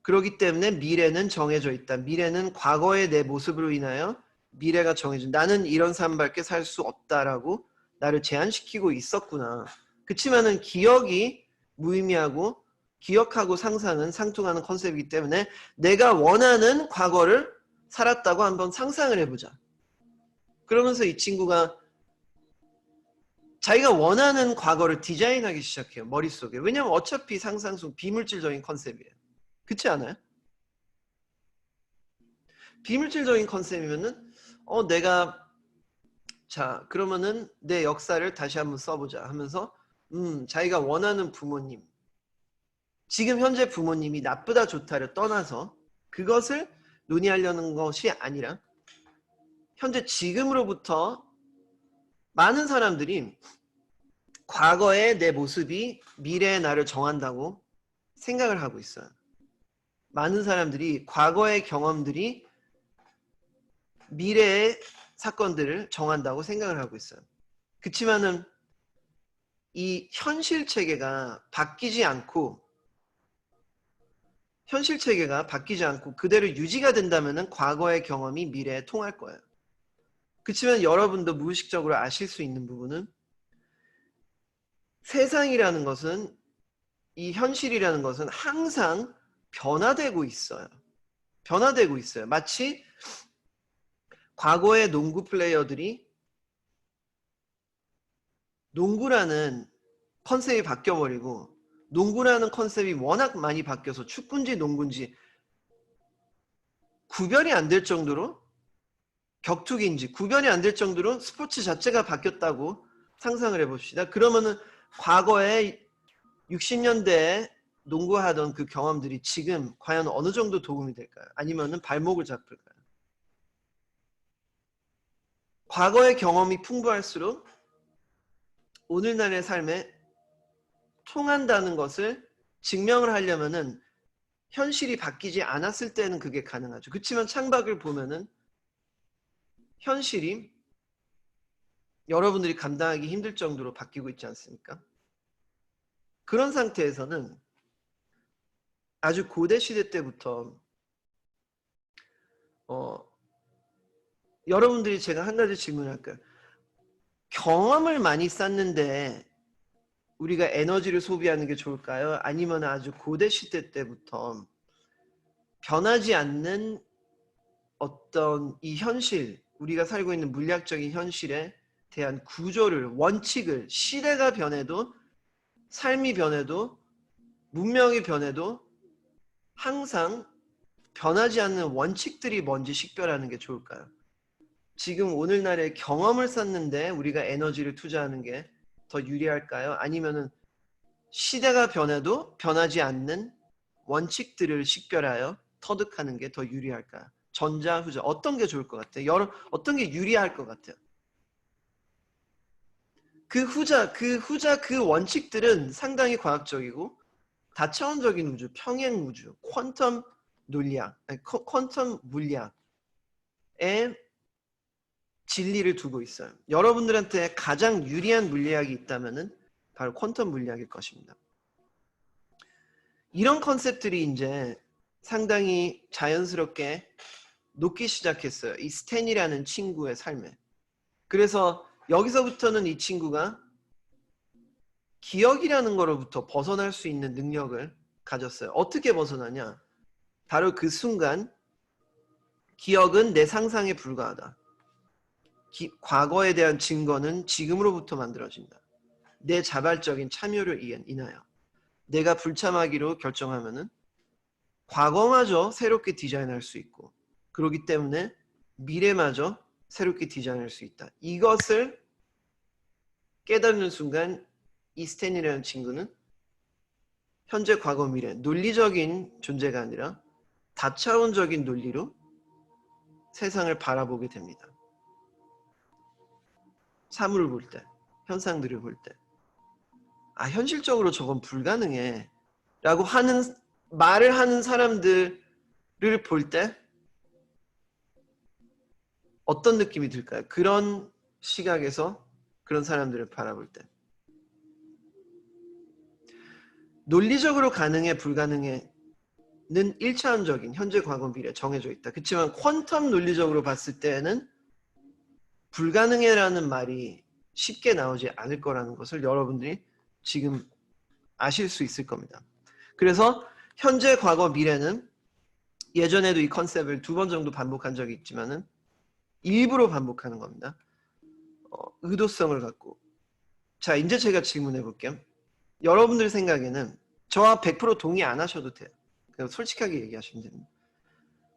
그렇기 때문에 미래는 정해져 있다. 미래는 과거의 내 모습으로 인하여 미래가 정해져. 나는 이런 삶밖에 살 수 없다라고 나를 제한시키고 있었구나. 그치만은 기억이 무의미하고 기억하고 상상은 상통하는 컨셉이기 때문에 내가 원하는 과거를 살았다고 한번 상상을 해보자. 그러면서 이 친구가 자기가 원하는 과거를 디자인하기 시작해요. 머릿속에. 왜냐면 어차피 상상 속 비물질적인 컨셉이에요. 그렇지 않아요? 비물질적인 컨셉이면은 내가 자 그러면은 내 역사를 다시 한번 써보자 하면서 자기가 원하는 부모님 지금 현재 부모님이 나쁘다 좋다를 떠나서 그것을 논의하려는 것이 아니라 현재 지금으로부터 많은 사람들이 과거의 내 모습이 미래의 나를 정한다고 생각을 하고 있어요. 많은 사람들이 과거의 경험들이 미래의 사건들을 정한다고 생각을 하고 있어요. 그치만은 이 현실 체계가 바뀌지 않고 그대로 유지가 된다면은 과거의 경험이 미래에 통할 거예요. 그치만 여러분도 무의식적으로 아실 수 있는 부분은 세상이라는 것은 이 현실이라는 것은 항상 변화되고 있어요. 변화되고 있어요. 마치 과거의 농구 플레이어들이 농구라는 컨셉이 바뀌어버리고 농구라는 컨셉이 워낙 많이 바뀌어서 축구인지 농구인지 구별이 안 될 정도로 격투기인지 구별이 안 될 정도로 스포츠 자체가 바뀌었다고 상상을 해봅시다. 그러면은 과거에 60년대에 농구하던 그 경험들이 지금 과연 어느 정도 도움이 될까요? 아니면은 발목을 잡을까요? 과거의 경험이 풍부할수록 오늘날의 삶에 통한다는 것을 증명을 하려면은 현실이 바뀌지 않았을 때는 그게 가능하죠. 그렇지만 창밖을 보면은 현실이 여러분들이 감당하기 힘들 정도로 바뀌고 있지 않습니까? 그런 상태에서는 아주 고대 시대 때부터 여러분들이 제가 한 가지 질문할까요? 경험을 많이 쌓는데 우리가 에너지를 소비하는 게 좋을까요? 아니면 아주 고대 시대 때부터 변하지 않는 어떤 이 현실, 우리가 살고 있는 물리학적인 현실에 대한 구조를, 원칙을 시대가 변해도 삶이 변해도 문명이 변해도 항상 변하지 않는 원칙들이 뭔지 식별하는 게 좋을까요? 지금 오늘날의 경험을 쌓는데 우리가 에너지를 투자하는 게 더 유리할까요? 아니면은 시대가 변해도 변하지 않는 원칙들을 식별하여 터득하는 게 더 유리할까요? 전자, 후자 어떤 게 좋을 것 같아요? 어떤 게 유리할 것 같아요? 그 원칙들은 상당히 과학적이고 다차원적인 우주, 평행 우주, 퀀텀 논리학, 퀀텀 물리학의 진리를 두고 있어요. 여러분들한테 가장 유리한 물리학이 있다면은 바로 퀀텀 물리학일 것입니다. 이런 컨셉들이 이제 상당히 자연스럽게 녹기 시작했어요. 이 스탠이라는 친구의 삶에. 그래서 여기서부터는 이 친구가 기억이라는 거로부터 벗어날 수 있는 능력을 가졌어요. 어떻게 벗어나냐? 바로 그 순간 기억은 내 상상에 불과하다. 과거에 대한 증거는 지금으로부터 만들어진다. 내 자발적인 참여를 인하여 내가 불참하기로 결정하면은 과거마저 새롭게 디자인할 수 있고 그렇기 때문에 미래마저 새롭게 디자인할 수 있다. 이것을 깨닫는 순간 이 스탠이라는 친구는 현재, 과거, 미래 논리적인 존재가 아니라 다차원적인 논리로 세상을 바라보게 됩니다. 사물을 볼 때, 현상들을 볼 때, 아, 현실적으로 저건 불가능해 라고 하는 말을 하는 사람들을 볼 때 어떤 느낌이 들까요? 그런 시각에서 그런 사람들을 바라볼 때. 논리적으로 가능해, 불가능해는 1차원적인 현재, 과거, 미래 정해져 있다. 그렇지만 퀀텀 논리적으로 봤을 때는 불가능해라는 말이 쉽게 나오지 않을 거라는 것을 여러분들이 지금 아실 수 있을 겁니다. 그래서 현재, 과거, 미래는 예전에도 이 컨셉을 2번 정도 반복한 적이 있지만은 일부러 반복하는 겁니다. 의도성을 갖고. 자, 이제 제가 질문해 볼게요. 여러분들 생각에는 저와 100% 동의 안 하셔도 돼요. 그냥 솔직하게 얘기하시면 됩니다.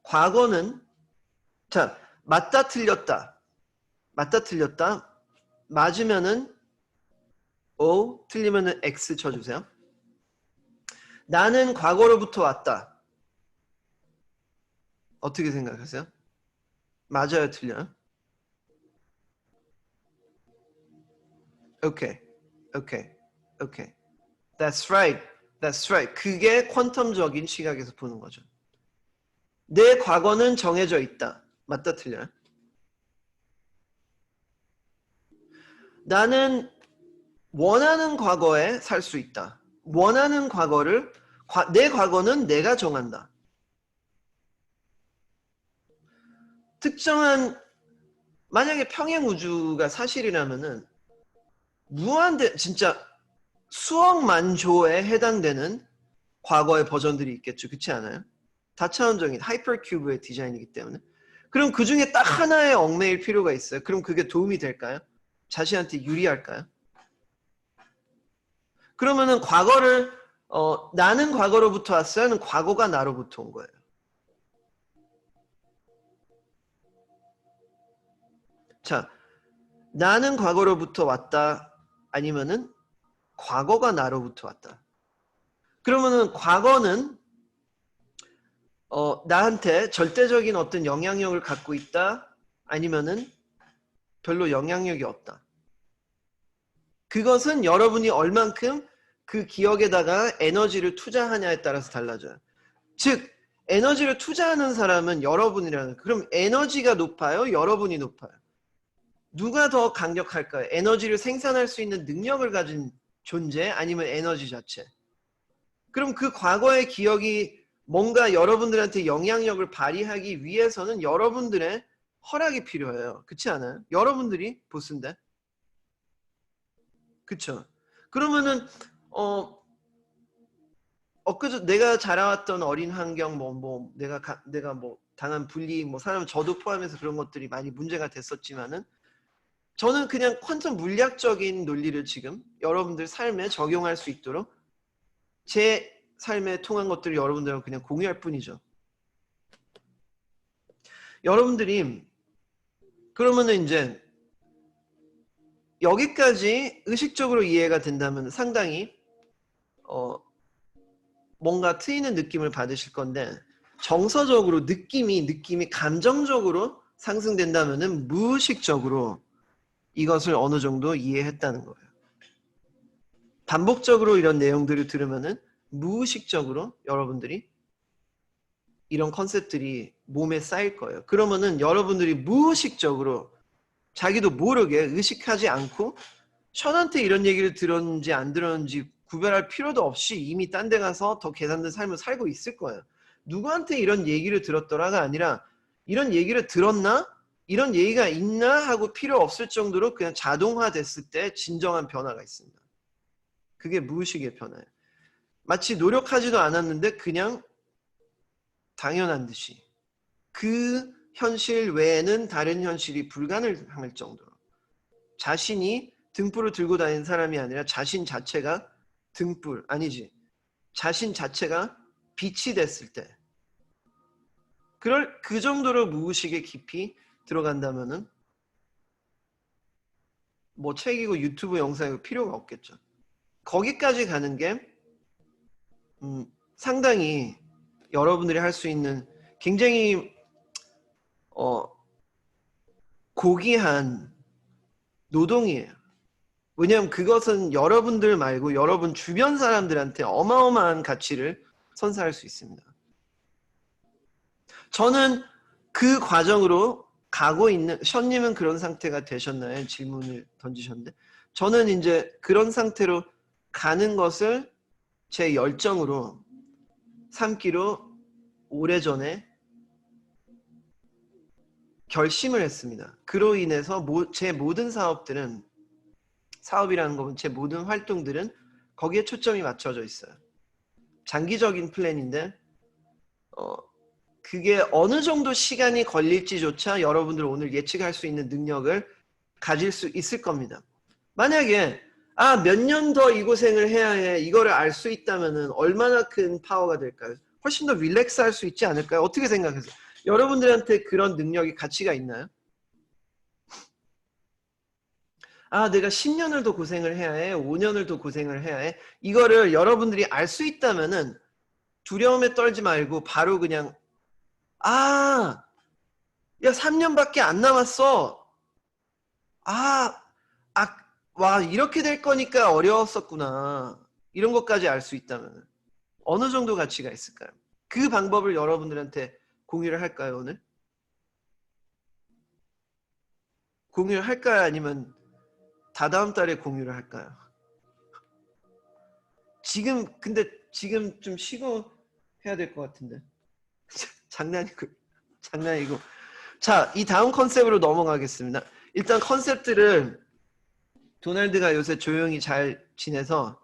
과거는 자, 맞다 틀렸다. 맞다 틀렸다. 맞으면은 O, 틀리면은 X 쳐주세요. 나는 과거로부터 왔다. 어떻게 생각하세요? 맞아요, 틀려요? 오케이. That's right. That's right. 그게 퀀텀적인 시각에서 보는 거죠. 내 과거는 정해져 있다. 맞다, 틀려요? 나는 원하는 과거에 살 수 있다. 원하는 과거를 내 과거는 내가 정한다. 특정한 만약에 평행 우주가 사실이라면은 진짜 수억만 조에 해당되는 과거의 버전들이 있겠죠. 그렇지 않아요? 다차원적인 하이퍼큐브의 디자인이기 때문에. 그럼 그 중에 딱 하나에 얽매일 필요가 있어요. 그럼 그게 도움이 될까요? 자신한테 유리할까요? 그러면은 과거를 나는 과거로부터 왔어요? 하는 과거가 나로부터 온 거예요. 자, 나는 과거로부터 왔다. 아니면은 과거가 나로부터 왔다. 그러면은 과거는 나한테 절대적인 어떤 영향력을 갖고 있다. 아니면은 별로 영향력이 없다. 그것은 여러분이 얼만큼 그 기억에다가 에너지를 투자하냐에 따라서 달라져요. 즉 에너지를 투자하는 사람은 여러분이라는. 그럼 에너지가 높아요? 여러분이 높아요? 누가 더 강력할까요? 에너지를 생산할 수 있는 능력을 가진 존재 아니면 에너지 자체? 그럼 그 과거의 기억이 뭔가 여러분들한테 영향력을 발휘하기 위해서는 여러분들의 허락이 필요해요. 그렇지 않아요? 여러분들이 보스인데. 그렇죠? 그러면은 엊그제 내가 자라왔던 어린 환경 내가 뭐 당한 불리 사람 저도 포함해서 그런 것들이 많이 문제가 됐었지만은 저는 그냥 퀀텀 물리학적인 논리를 지금 여러분들 삶에 적용할 수 있도록 제 삶에 통한 것들을 여러분들하고 그냥 공유할 뿐이죠. 여러분들이 그러면은 이제 여기까지 의식적으로 이해가 된다면 상당히 뭔가 트이는 느낌을 받으실 건데 정서적으로 느낌이 감정적으로 상승된다면은 무의식적으로 이것을 어느 정도 이해했다는 거예요. 반복적으로 이런 내용들을 들으면은 무의식적으로 여러분들이 이런 컨셉들이 몸에 쌓일 거예요. 그러면은 여러분들이 무의식적으로 자기도 모르게 의식하지 않고 션한테 이런 얘기를 들었는지 안 들었는지 구별할 필요도 없이 이미 딴 데 가서 더 개선된 삶을 살고 있을 거예요. 누구한테 이런 얘기를 들었더라가 아니라 이런 얘기를 들었나? 이런 얘기가 있나? 하고 필요 없을 정도로 그냥 자동화됐을 때 진정한 변화가 있습니다. 그게 무의식의 변화예요. 마치 노력하지도 않았는데 그냥 당연한 듯이 그 현실 외에는 다른 현실이 불가능할 정도로 자신이 등불을 들고 다니는 사람이 아니라 자신 자체가 등불 아니지 자신 자체가 빛이 됐을 때 그 정도로 무의식에 깊이 들어간다면은 뭐 책이고 유튜브 영상이고 필요가 없겠죠. 거기까지 가는 게 상당히 여러분들이 할 수 있는 굉장히 고귀한 노동이에요. 왜냐하면 그것은 여러분들 말고 여러분 주변 사람들한테 어마어마한 가치를 선사할 수 있습니다. 저는 그 과정으로 가고 있는, 션님은 그런 상태가 되셨나요? 질문을 던지셨는데 저는 이제 그런 상태로 가는 것을 제 열정으로 삼기로 오래전에 결심을 했습니다. 그로 인해서 제 모든 사업이라는 거는 제 모든 활동들은 거기에 초점이 맞춰져 있어요. 장기적인 플랜인데 그게 어느 정도 시간이 걸릴지조차 여러분들 오늘 예측할 수 있는 능력을 가질 수 있을 겁니다. 만약에 몇 년 더 이 고생을 해야 해 이거를 알 수 있다면은 얼마나 큰 파워가 될까요? 훨씬 더 릴렉스 할 수 있지 않을까요? 어떻게 생각하세요? 여러분들한테 그런 능력이 가치가 있나요? 내가 10년을 더 고생을 해야 해 5년을 더 고생을 해야 해 이거를 여러분들이 알 수 있다면은 두려움에 떨지 말고 바로 그냥 야 3년밖에 안 남았어 와 이렇게 될 거니까 어려웠었구나 이런 것까지 알 수 있다면 어느 정도 가치가 있을까요? 그 방법을 여러분들한테 공유를 할까요 오늘? 공유를 할까요 아니면 다다음 달에 공유를 할까요? 근데 지금 좀 쉬고 해야 될 것 같은데 장난이고 자, 이 다음 컨셉으로 넘어가겠습니다. 일단 컨셉들을 도널드가 요새 조용히 잘 지내서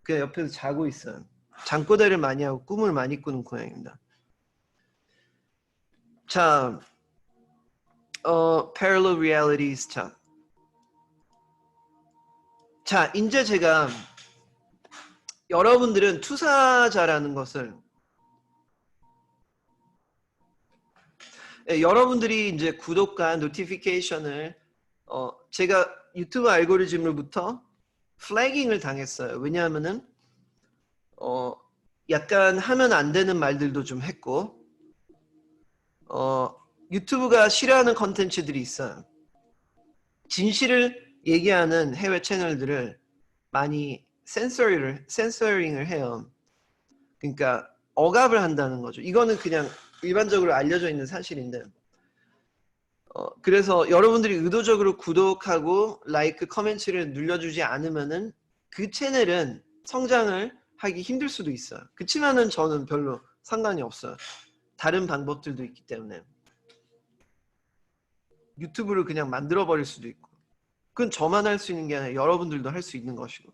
그냥 옆에서 자고 있어요. 잠꼬대를 많이 하고 꿈을 많이 꾸는 고양이입니다. 자, parallel realities. 자, 이제 제가 여러분들은 투사자라는 것을 여러분들이 이제 구독과 노티피케이션을 제가 유튜브 알고리즘으로부터 플래깅을 당했어요. 왜냐하면은 약간 하면 안 되는 말들도 좀 했고 유튜브가 싫어하는 컨텐츠들이 있어요. 진실을 얘기하는 해외 채널들을 많이 센서링을 해요. 그러니까 억압을 한다는 거죠. 이거는 그냥 일반적으로 알려져 있는 사실인데 그래서 여러분들이 의도적으로 구독하고 라이크, 커멘트를 눌러주지 않으면은 그 채널은 성장을 하기 힘들 수도 있어요. 그렇지만은 저는 별로 상관이 없어요. 다른 방법들도 있기 때문에 유튜브를 그냥 만들어 버릴 수도 있고 그건 저만 할 수 있는 게 아니라 여러분들도 할 수 있는 것이고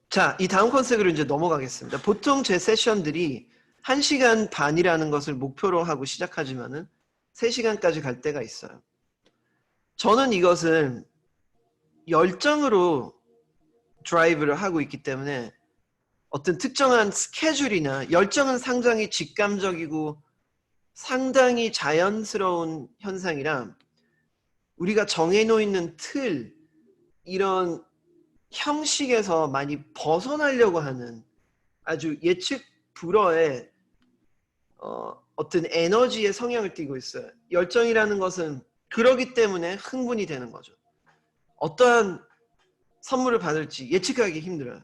자, 이 다음 컨셉으로 이제 넘어가겠습니다. 보통 제 세션들이 1시간 반이라는 것을 목표로 하고 시작하지만은 3시간까지 갈 때가 있어요. 저는 이것을 열정으로 드라이브를 하고 있기 때문에 어떤 특정한 스케줄이나 열정은 상당히 직감적이고 상당히 자연스러운 현상이라 우리가 정해놓은 틀 이런 형식에서 많이 벗어나려고 하는 아주 예측 불허의 어떤 에너지의 성향을 띠고 있어요. 열정이라는 것은 그러기 때문에 흥분이 되는 거죠. 어떠한 선물을 받을지 예측하기 힘들어요.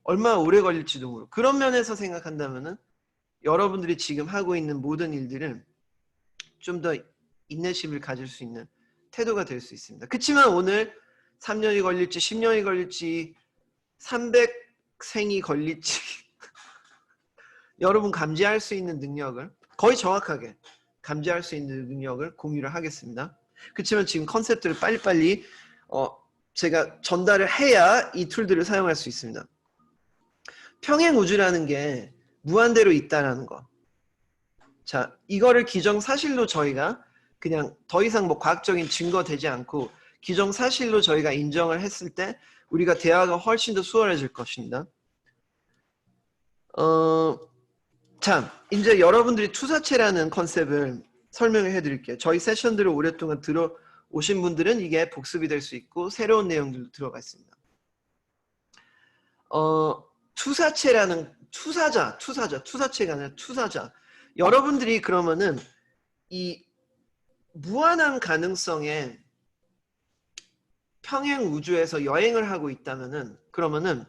얼마나 오래 걸릴지도 모르고 그런 면에서 생각한다면은 여러분들이 지금 하고 있는 모든 일들은 좀 더 인내심을 가질 수 있는 태도가 될 수 있습니다. 그렇지만 오늘 3년이 걸릴지 10년이 걸릴지 300생이 걸릴지 여러분 감지할 수 있는 능력을 거의 정확하게 감지할 수 있는 능력을 공유를 하겠습니다. 그렇지만 지금 컨셉들을 빨리빨리 제가 전달을 해야 이 툴들을 사용할 수 있습니다. 평행우주라는 게 무한대로 있다라는 거. 자, 이거를 기정사실로 저희가 그냥 더 이상 뭐 과학적인 증거 되지 않고 기정사실로 저희가 인정을 했을 때 우리가 대화가 훨씬 더 수월해질 것입니다. 자, 이제 여러분들이 투사체라는 컨셉을 설명을 해드릴게요. 저희 세션들을 오랫동안 들어오신 분들은 이게 복습이 될 수 있고 새로운 내용들도 들어가 있습니다. 투사체라는 투사체가 아니라 투사자. 여러분들이 그러면은 이 무한한 가능성의 평행 우주에서 여행을 하고 있다면은 그러면은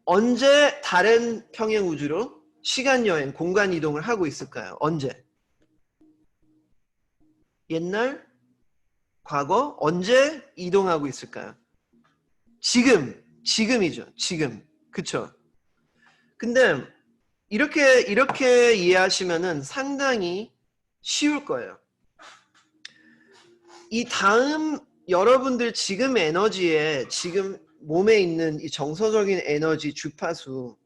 언제 다른 평행 우주로 시간 여행, 공간 이동을 하고 있을까요? 언제? 옛날, 과거, 언제 이동하고 있을까요? 지금이죠. 지금. 그쵸? 근데 이렇게 이해하시면은 상당히 쉬울 거예요. 이 다음 여러분들 지금 에너지에 지금 몸에 있는 이 정서적인 에너지 주파수가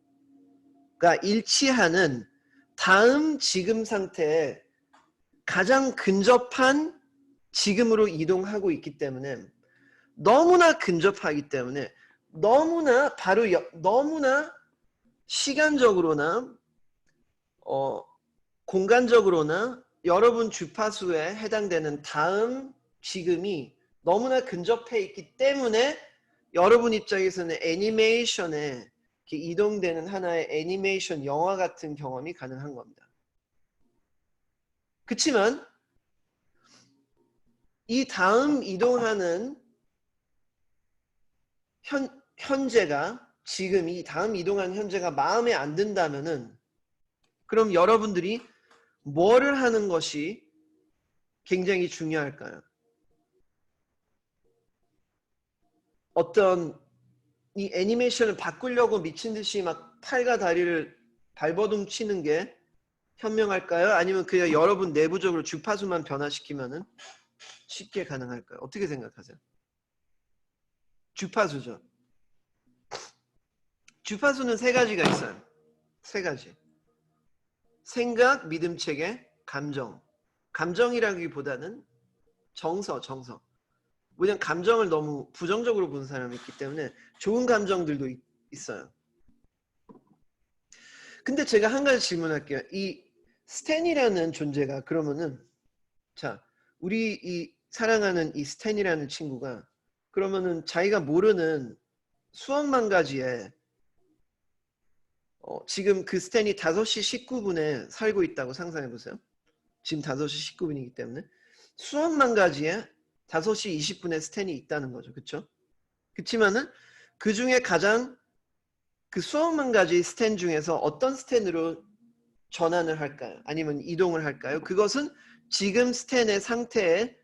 일치하는 다음 지금 상태에 가장 근접한 지금으로 이동하고 있기 때문에 너무나 근접하기 때문에 너무나 시간적으로나 공간적으로나 여러분 주파수에 해당되는 다음 지금이 너무나 근접해 있기 때문에 여러분 입장에서는 애니메이션에 이렇게 이동되는 하나의 애니메이션 영화 같은 경험이 가능한 겁니다. 그렇지만 이 다음 이동하는 현재가 지금 이 다음 이동하는 현재가 마음에 안 든다면은 그럼 여러분들이 뭐를 하는 것이 굉장히 중요할까요? 어떤 이 애니메이션을 바꾸려고 미친 듯이 막 팔과 다리를 발버둥 치는 게 현명할까요? 아니면 그냥 여러분 내부적으로 주파수만 변화시키면은 쉽게 가능할까요? 어떻게 생각하세요? 주파수죠. 주파수는 세 가지가 있어요. 세 가지. 생각, 믿음, 체계, 감정. 감정이라기보다는 정서. 왜냐면 감정을 너무 부정적으로 보는 사람이 있기 때문에 좋은 감정들도 있어요. 근데 제가 한 가지 질문할게요. 이 스탠이라는 존재가 그러면은 자, 우리 이 사랑하는 이 스탠이라는 친구가 그러면은 자기가 모르는 수억만 가지의 지금 그 스탠이 5시 19분에 살고 있다고 상상해 보세요. 지금 5시 19분이기 때문에 수억만 가지의 5시 20분에 스탠이 있다는 거죠. 그렇죠? 그렇지만은 그 중에 가장 그 수억만 가지 스탠 중에서 어떤 스탠으로 전환을 할까요? 아니면 이동을 할까요? 그것은 지금 스탠의 상태에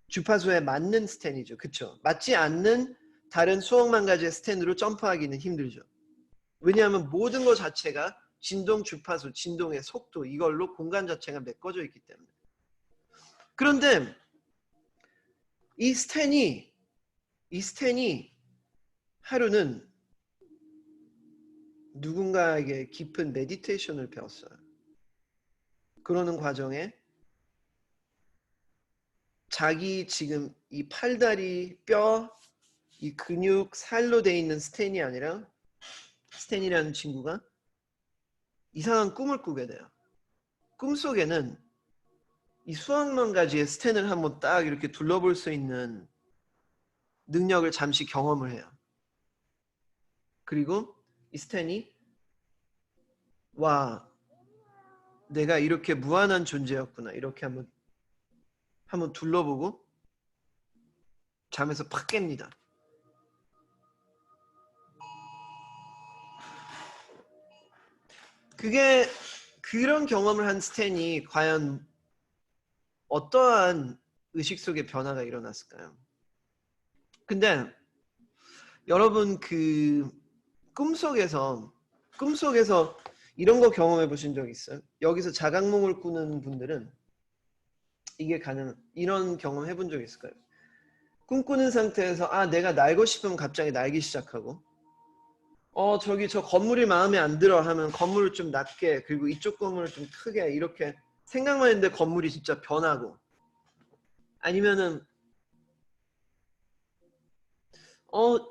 주파수에 맞는 스탠이죠. 그렇죠? 맞지 않는 다른 수억만 가지의 스탠으로 점프하기는 힘들죠. 왜냐하면 모든 것 자체가 진동 주파수, 진동의 속도 이걸로 공간 자체가 메꿔져 있기 때문에. 그런데 이 스탠이 하루는 누군가에게 깊은 메디테이션을 배웠어요. 그러는 과정에 자기 지금 이 팔다리, 뼈, 이 근육, 살로 돼 있는 스탠이 아니라 스탠이라는 친구가 이상한 꿈을 꾸게 돼요. 꿈속에는 이 수억만 가지의 스탠을 한번 딱 이렇게 둘러볼 수 있는 능력을 잠시 경험을 해요. 그리고 이 스탠이 와, 내가 이렇게 무한한 존재였구나. 이렇게 한번 둘러보고 잠에서 팍 깹니다. 그게 그런 경험을 한 스탠이 과연 어떠한 의식 속의 변화가 일어났을까요? 근데 여러분 그 꿈속에서 이런 거 경험해 보신 적 있어요? 여기서 자각몽을 꾸는 분들은 이게 이런 경험 해본 적 있을까요? 꿈꾸는 상태에서 내가 날고 싶으면 갑자기 날기 시작하고 저기 저 건물이 마음에 안 들어 하면 건물을 좀 낮게, 그리고 이쪽 건물을 좀 크게, 이렇게 생각만 했는데 건물이 진짜 변하고, 아니면은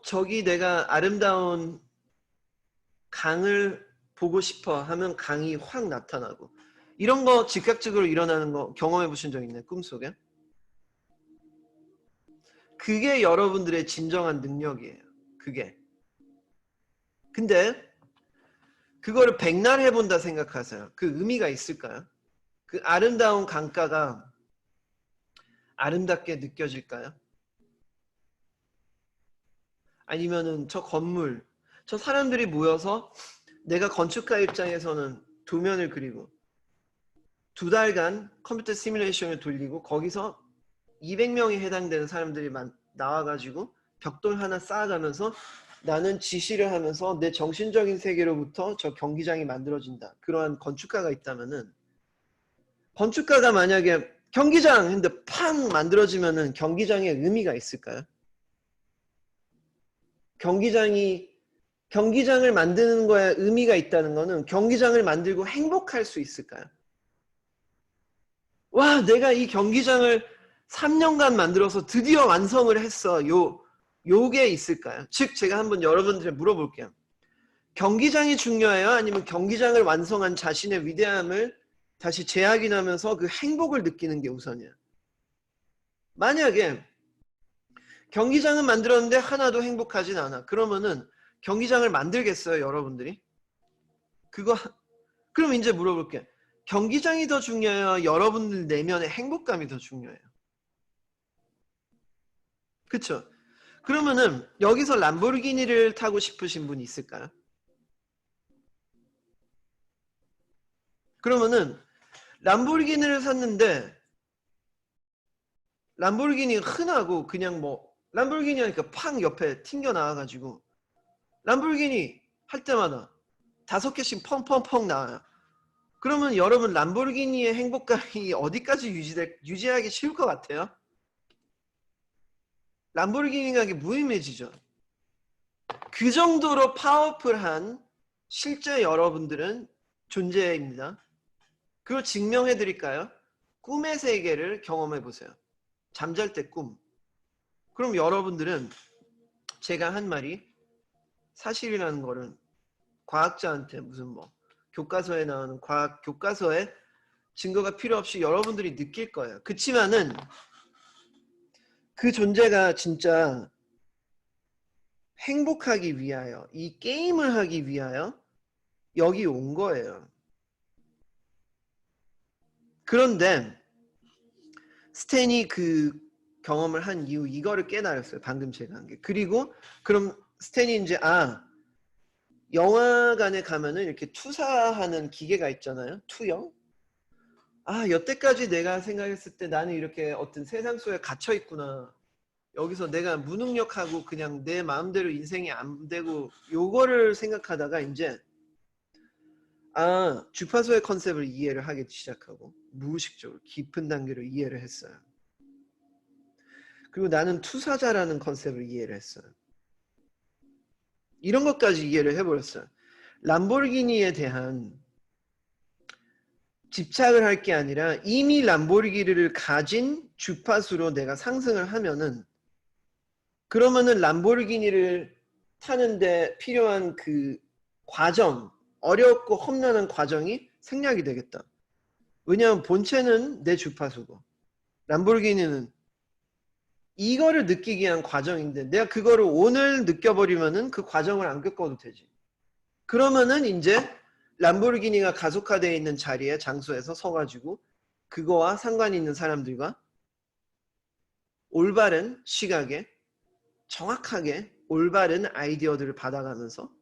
저기 내가 아름다운 강을 보고 싶어 하면 강이 확 나타나고, 이런 거 즉각적으로 일어나는 거 경험해 보신 적 있나요? 꿈속에? 그게 여러분들의 진정한 능력이에요. 그게. 근데 그거를 백날 해본다 생각하세요. 그 의미가 있을까요? 그 아름다운 강가가 아름답게 느껴질까요? 아니면은 저 건물, 저 사람들이 모여서 내가 건축가 입장에서는 도면을 그리고 2달간 컴퓨터 시뮬레이션을 돌리고 거기서 200명에 해당되는 사람들이 나와가지고 벽돌 하나 쌓아가면서 나는 지시를 하면서 내 정신적인 세계로부터 저 경기장이 만들어진다. 그러한 건축가가 있다면은, 건축가가 만약에 경기장 했는데 팡 만들어지면은 경기장의 의미가 있을까요? 경기장을 만드는 거에 의미가 있다는 거는 경기장을 만들고 행복할 수 있을까요? 와, 내가 이 경기장을 3년간 만들어서 드디어 완성을 했어. 요게 있을까요? 즉, 제가 한번 여러분들께 물어볼게요. 경기장이 중요해요? 아니면 경기장을 완성한 자신의 위대함을 다시 재확인하면서 그 행복을 느끼는 게 우선이에요? 만약에 경기장은 만들었는데 하나도 행복하진 않아. 그러면은 경기장을 만들겠어요, 여러분들이? 그럼 이제 물어볼게요. 경기장이 더 중요해요? 여러분들 내면의 행복감이 더 중요해요? 그쵸? 그러면은 여기서 람보르기니를 타고 싶으신 분이 있을까요? 그러면은 람보르기니를 샀는데, 람보르기니 흔하고 그냥 람보르기니 하니까 팡 옆에 튕겨 나와가지고 람보르기니 할 때마다 5개씩 펑펑펑 나와요. 그러면 여러분 람보르기니의 행복감이 어디까지 유지하기 쉬울 것 같아요? 람보르기니가 무의미해지죠. 그 정도로 파워풀한 실제 여러분들은 존재입니다. 그걸 증명해 드릴까요? 꿈의 세계를 경험해 보세요. 잠잘 때 꿈. 그럼 여러분들은 제가 한 말이 사실이라는 거를 과학자한테 무슨 교과서에 나오는 과학 교과서에 증거가 필요 없이 여러분들이 느낄 거예요. 그치만은 그 존재가 진짜 행복하기 위하여, 이 게임을 하기 위하여 여기 온 거예요. 그런데 스탠이 그 경험을 한 이후 이거를 깨달았어요. 방금 제가 한 게. 그리고 그럼 스탠이 이제 영화관에 가면은 이렇게 투사하는 기계가 있잖아요. 투영. 여태까지 내가 생각했을 때 나는 이렇게 어떤 세상 속에 갇혀 있구나. 여기서 내가 무능력하고 그냥 내 마음대로 인생이 안 되고, 요거를 생각하다가 이제 주파수의 컨셉을 이해를 하기 시작하고 무의식적으로 깊은 단계로 이해를 했어요. 그리고 나는 투사자라는 컨셉을 이해를 했어요. 이런 것까지 이해를 해버렸어요. 람보르기니에 대한 집착을 할 게 아니라 이미 람보르기니를 가진 주파수로 내가 상승을 하면은, 그러면은 람보르기니를 타는데 필요한 그 과정, 어렵고 험난한 과정이 생략이 되겠다. 왜냐하면 본체는 내 주파수고 람보르기니는 이거를 느끼기 위한 과정인데, 내가 그거를 오늘 느껴버리면은 그 과정을 안 겪어도 되지. 그러면은 이제 람보르기니가 가속화되어 있는 자리에, 장소에서 서가지고 그거와 상관이 있는 사람들과 올바른 시각에 정확하게 올바른 아이디어들을 받아가면서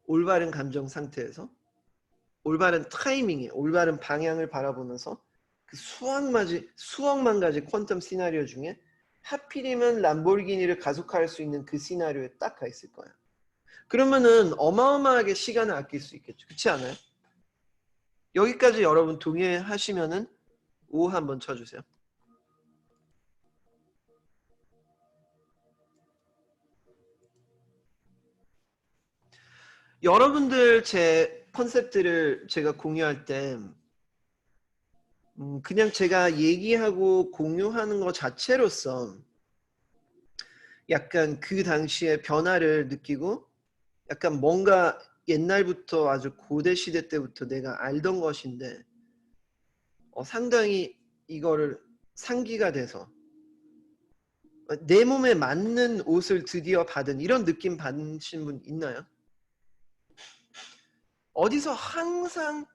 올바른 감정 상태에서 올바른 타이밍에 올바른 방향을 바라보면서 그 수억만 가지 퀀텀 시나리오 중에 하필이면 람보르기니를 가속화할 수 있는 그 시나리오에 딱 가 있을 거야. 그러면은 어마어마하게 시간을 아낄 수 있겠죠. 그렇지 않아요? 여기까지 여러분 동의하시면은 O 한번 쳐주세요. 여러분들 제 컨셉들을 제가 공유할 때 그냥 제가 얘기하고 공유하는 것 자체로서 약간 그 당시에 변화를 느끼고 약간 뭔가 옛날부터 아주 고대 시대 때부터 내가 알던 것인데 상당히 이거를 상기가 돼서 내 몸에 맞는 옷을 드디어 받은 이런 느낌 받으신 분 있나요? 어디서 항상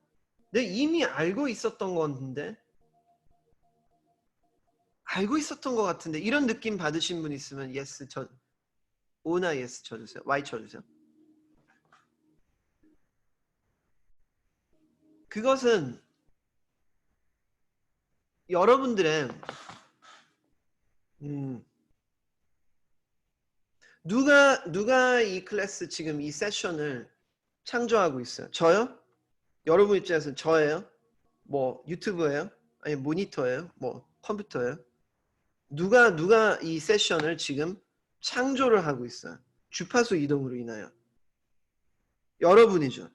내가 이미 알고 있었던 건데 알고 있었던 것 같은데 이런 느낌 받으신 분 있으면 yes O나 yes 쳐주세요. Y 쳐주세요. 그것은 여러분들의 누가 이 클래스 지금 이 세션을 창조하고 있어요? 저요? 여러분 입장에서는 저예요? 뭐 유튜브예요? 아니 모니터예요? 뭐 컴퓨터예요? 누가 이 세션을 지금 창조를 하고 있어요? 주파수 이동으로 인하여 여러분이죠.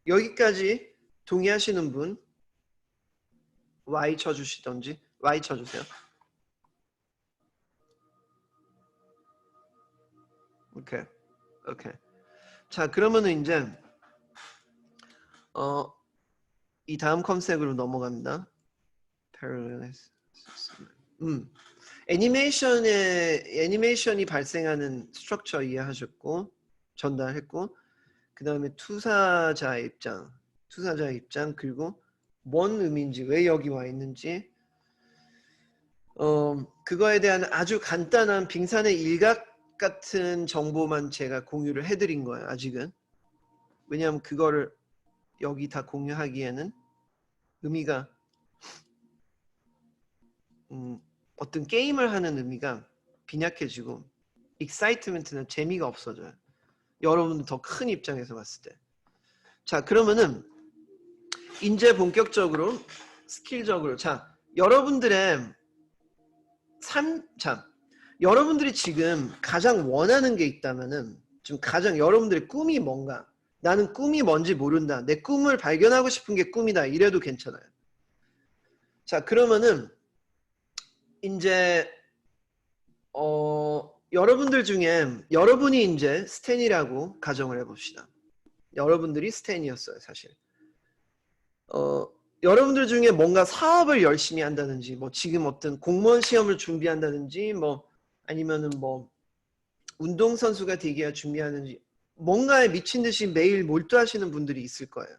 여기까지 동의하시는 분 Y 쳐주시던지 Y 쳐주세요. 오케이. 자, 그러면은 이제 이 다음 컨셉으로 넘어갑니다. 애니메이션이 발생하는 스트럭처 이해하셨고 전달했고 그 다음에 투사자 입장 그리고 뭔 의미인지 왜 여기 와 있는지 그거에 대한 아주 간단한 빙산의 일각 같은 정보만 제가 공유를 해드린 거예요. 아직은 왜냐하면 그거를 여기 다 공유하기에는 의미가 어떤 게임을 하는 의미가 빈약해지고 익사이트먼트는 재미가 없어져요. 여러분들 더 큰 입장에서 봤을 때. 자, 그러면은 이제 본격적으로 스킬적으로 여러분들의 여러분들이 지금 가장 원하는 게 있다면은 지금 가장 여러분들의 꿈이 뭔가 나는 꿈이 뭔지 모른다. 내 꿈을 발견하고 싶은 게 꿈이다. 이래도 괜찮아요. 자, 그러면은 이제 여러분들 중에 여러분이 이제 스탠이라고 가정을 해봅시다. 여러분들이 스탠이었어요, 사실. 여러분들 중에 뭔가 사업을 열심히 한다든지, 뭐 지금 어떤 공무원 시험을 준비한다든지, 뭐 아니면은 뭐 운동선수가 되기 위해 준비하는지, 뭔가에 미친 듯이 매일 몰두하시는 분들이 있을 거예요.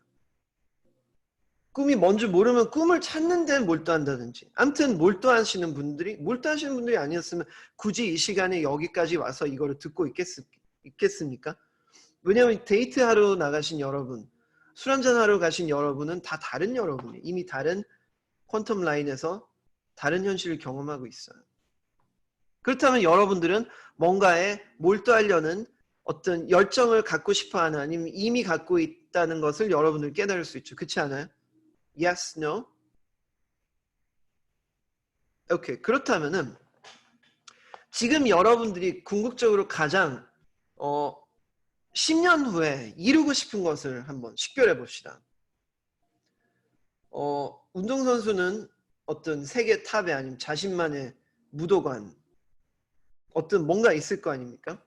꿈이 뭔지 모르면 꿈을 찾는 데 몰두한다든지. 아무튼 몰두하시는 분들이 아니었으면 굳이 이 시간에 여기까지 와서 이거를 듣고 있겠습니까? 왜냐하면 데이트하러 나가신 여러분, 술 한잔하러 가신 여러분은 다 다른 여러분이에요. 이미 다른 퀀텀 라인에서 다른 현실을 경험하고 있어요. 그렇다면 여러분들은 뭔가에 몰두하려는 어떤 열정을 갖고 싶어하는 아니면 이미 갖고 있다는 것을 여러분들 깨달을 수 있죠. 그렇지 않아요? Yes, no? 오케이. 그렇다면은 지금 여러분들이 궁극적으로 가장 10년 후에 이루고 싶은 것을 한번 식별해 봅시다. 운동선수는 어떤 세계 탑에 아니면 자신만의 무도관 어떤 뭔가 있을 거 아닙니까?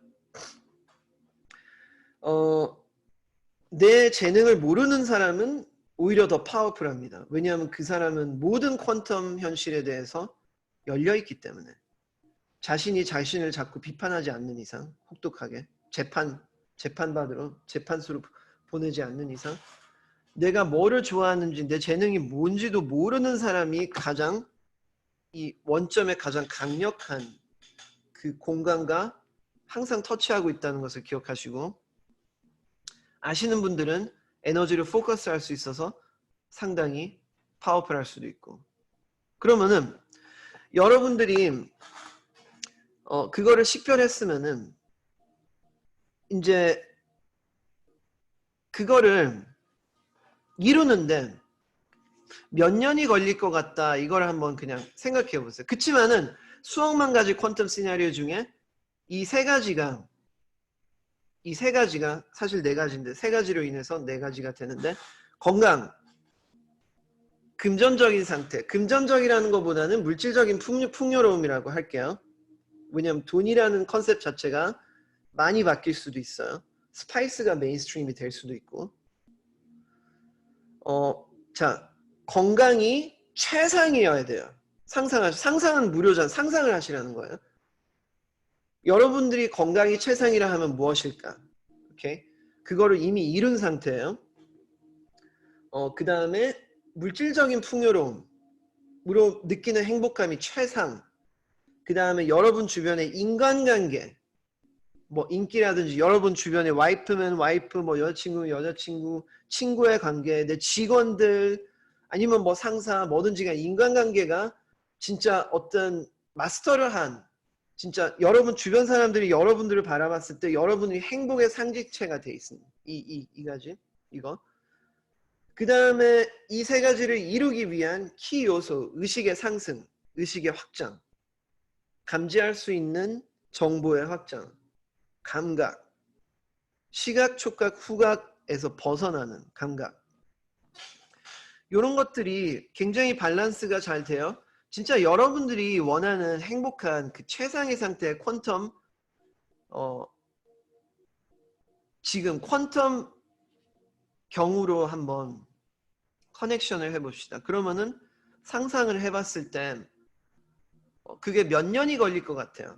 내 재능을 모르는 사람은 오히려 더 파워풀합니다. 왜냐하면 그 사람은 모든 퀀텀 현실에 대해서 열려있기 때문에 자신이 자신을 자꾸 비판하지 않는 이상 혹독하게 재판받으러 재판소로 보내지 않는 이상 내가 뭐를 좋아하는지 내 재능이 뭔지도 모르는 사람이 가장 이 원점에 가장 강력한 그 공간과 항상 터치하고 있다는 것을 기억하시고 아시는 분들은 에너지를 포커스할 수 있어서 상당히 파워풀할 수도 있고 그러면은 여러분들이 그거를 식별했으면은 이제 그거를 이루는데 몇 년이 걸릴 것 같다. 이걸 한번 그냥 생각해 보세요. 그치만은 수억만 가지 퀀텀 시나리오 중에 이 세 가지가 사실 네 가지인데 세 가지로 인해서 네 가지가 되는데 건강, 금전적인 상태. 금전적이라는 것보다는 물질적인 풍요로움이라고 할게요. 왜냐하면 돈이라는 컨셉 자체가 많이 바뀔 수도 있어요. 스파이스가 메인스트림이 될 수도 있고. 자, 건강이 최상이어야 돼요. 상상은 무료잖아. 상상을 하시라는 거예요. 여러분들이 건강이 최상이라 하면 무엇일까? 오케이? 그거를 이미 이룬 상태예요. 그 다음에 물질적인 풍요로움으로 느끼는 행복감이 최상. 그 다음에 여러분 주변의 인간관계, 뭐 인기라든지 여러분 주변에 와이프면 와이프, 뭐 여자친구면 여자친구, 친구의 관계, 내 직원들, 아니면 뭐 상사, 뭐든지 간에 인간관계가 진짜 어떤 마스터를 한 진짜 여러분 주변 사람들이 여러분들을 바라봤을 때 여러분이 행복의 상징체가 돼 있습니다. 이 가지 이거. 그 다음에 이 세 가지를 이루기 위한 키 요소, 의식의 상승, 의식의 확장, 감지할 수 있는 정보의 확장, 감각, 시각, 촉각, 후각에서 벗어나는 감각. 이런 것들이 굉장히 밸런스가 잘 돼요. 진짜 여러분들이 원하는 행복한 그 최상의 상태의 퀀텀, 지금 퀀텀 경우로 한번 커넥션을 해봅시다. 그러면은 상상을 해봤을 때 그게 몇 년이 걸릴 것 같아요.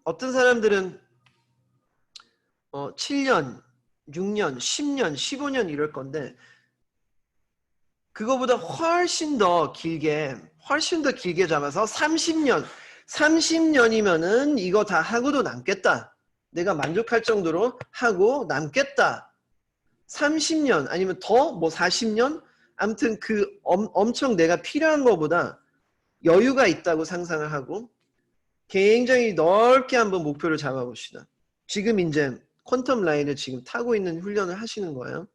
어떤 사람들은 7년, 6년, 10년, 15년 이럴 건데 그거보다 훨씬 더 길게 잡아서 30년이면은 이거 다 하고도 남겠다. 내가 만족할 정도로 하고 남겠다. 30년 아니면 더 뭐 40년? 아무튼 그 엄청 내가 필요한 것보다 여유가 있다고 상상을 하고 굉장히 넓게 한번 목표를 잡아봅시다. 지금 이제 퀀텀 라인을 지금 타고 있는 훈련을 하시는 거예요.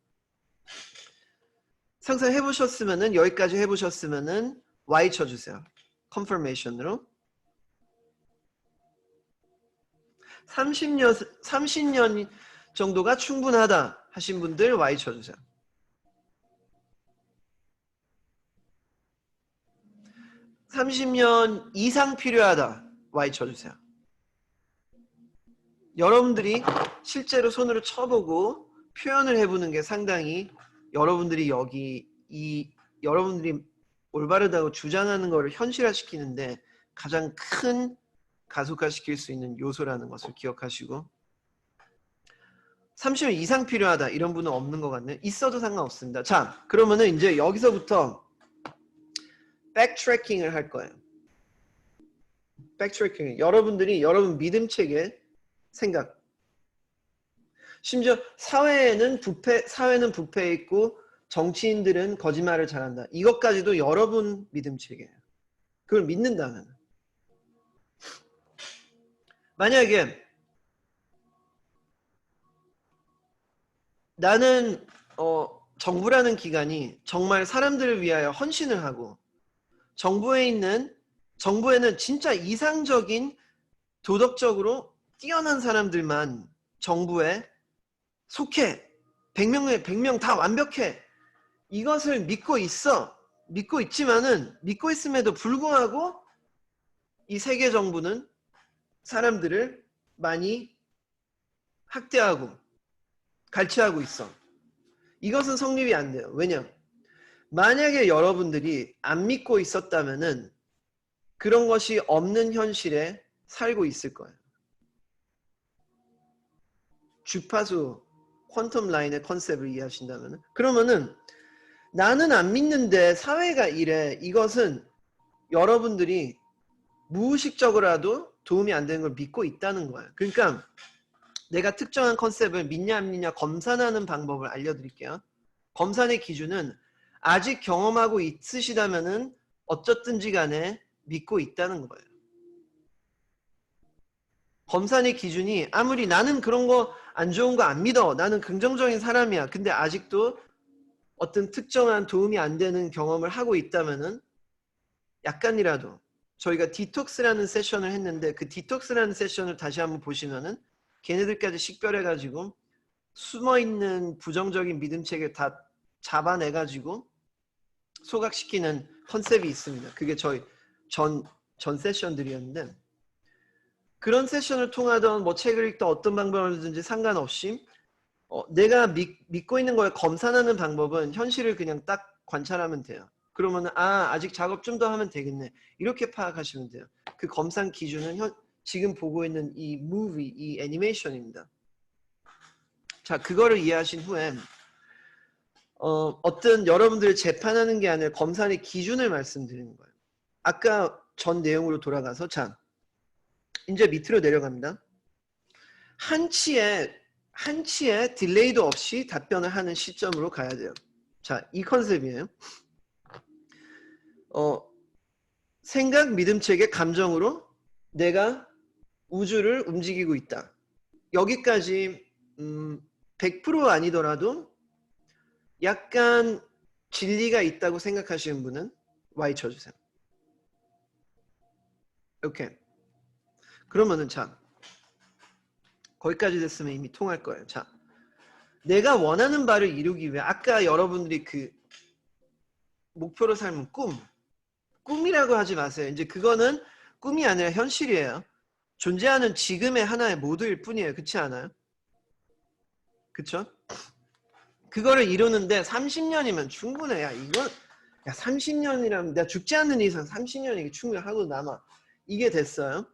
상상해 보셨으면은 여기까지 해보셨으면은 Y 쳐주세요. 컨퍼메이션으로 30년 정도가 충분하다 하신 분들 Y 쳐주세요. 30년 이상 필요하다 Y 쳐주세요. 여러분들이 실제로 손으로 쳐보고 표현을 해보는 게 상당히 여러분들이 여러분들이 올바르다고 주장하는 것을 현실화시키는데 가장 큰 가속화시킬 수 있는 요소라는 것을 기억하시고 30년 이상 필요하다 이런 분은 없는 것 같네요. 있어도 상관없습니다. 자, 그러면은 이제 여기서부터 백트래킹을 할 거예요. 백트래킹. 여러분들이 여러분 믿음책에 생각. 심지어 사회는 부패해 있고 정치인들은 거짓말을 잘한다. 이것까지도 여러분 믿음책이에요. 그걸 믿는다면. 만약에 나는 정부라는 기관이 정말 사람들을 위하여 헌신을 하고 정부에는 진짜 이상적인 도덕적으로 뛰어난 사람들만 정부에 속해. 100명 다 완벽해. 이것을 믿고 있음에도 불구하고 이 세계 정부는 사람들을 많이 학대하고 갈취하고 있어. 이것은 성립이 안 돼요. 왜냐? 만약에 여러분들이 안 믿고 있었다면은 그런 것이 없는 현실에 살고 있을 거예요. 주파수 퀀텀 라인의 컨셉을 이해하신다면 그러면은 나는 안 믿는데 사회가 이래. 이것은 여러분들이 무의식적으로라도 도움이 안 되는 걸 믿고 있다는 거예요. 그러니까 내가 특정한 컨셉을 믿냐 안 믿냐 검산하는 방법을 알려드릴게요. 검산의 기준은 아직 경험하고 있으시다면은 어쨌든지 간에 믿고 있다는 거예요. 검사의 기준이 아무리 나는 그런 거 안 좋은 거 안 믿어. 나는 긍정적인 사람이야. 근데 아직도 어떤 특정한 도움이 안 되는 경험을 하고 있다면은 약간이라도 저희가 디톡스라는 세션을 했는데 그 디톡스라는 세션을 다시 한번 보시면은 걔네들까지 식별해가지고 숨어있는 부정적인 믿음체계 다 잡아내가지고 소각시키는 컨셉이 있습니다. 그게 저희 전 세션들이었는데 그런 세션을 통하던 뭐 책을 읽던 어떤 방법이든지 상관없이 내가 믿고 있는 거에 검산하는 방법은 현실을 그냥 딱 관찰하면 돼요. 그러면은 아직 작업 좀 더 하면 되겠네. 이렇게 파악하시면 돼요. 그 검산 기준은 지금 보고 있는 이 무비, 이 애니메이션입니다. 자, 그거를 이해하신 후에 어떤 여러분들을 재판하는 게 아니라 검산의 기준을 말씀드리는 거예요. 아까 전 내용으로 돌아가서 자, 이제 밑으로 내려갑니다. 한치의 딜레이도 없이 답변을 하는 시점으로 가야 돼요. 자, 이 컨셉이에요. 생각, 믿음, 체계, 감정으로 내가 우주를 움직이고 있다. 여기까지 100% 아니더라도 약간 진리가 있다고 생각하시는 분은 Y 쳐주세요. 오케이. 그러면은 자, 거기까지 됐으면 이미 통할 거예요. 자, 내가 원하는 바를 이루기 위해 아까 여러분들이 그 목표로 삶은 꿈이라고 하지 마세요. 이제 그거는 꿈이 아니라 현실이에요. 존재하는 지금의 하나의 모두일 뿐이에요. 그렇지 않아요? 그쵸? 그거를 이루는데 30년이면 충분해. 야 30년이라면 내가 죽지 않는 이상 30년이 충분하고 남아. 이게 됐어요.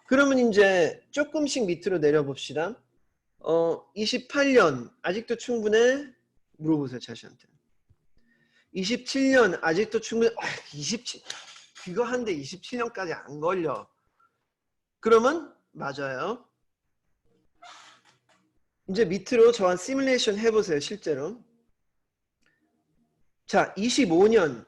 그러면 이제 조금씩 밑으로 내려봅시다. 28년 아직도 충분해? 물어보세요 자신한테. 27년 아직도 충분해? 27 그거 한데 27년까지 안 걸려. 그러면 맞아요. 이제 밑으로 저한 시뮬레이션 해보세요. 실제로. 자 25년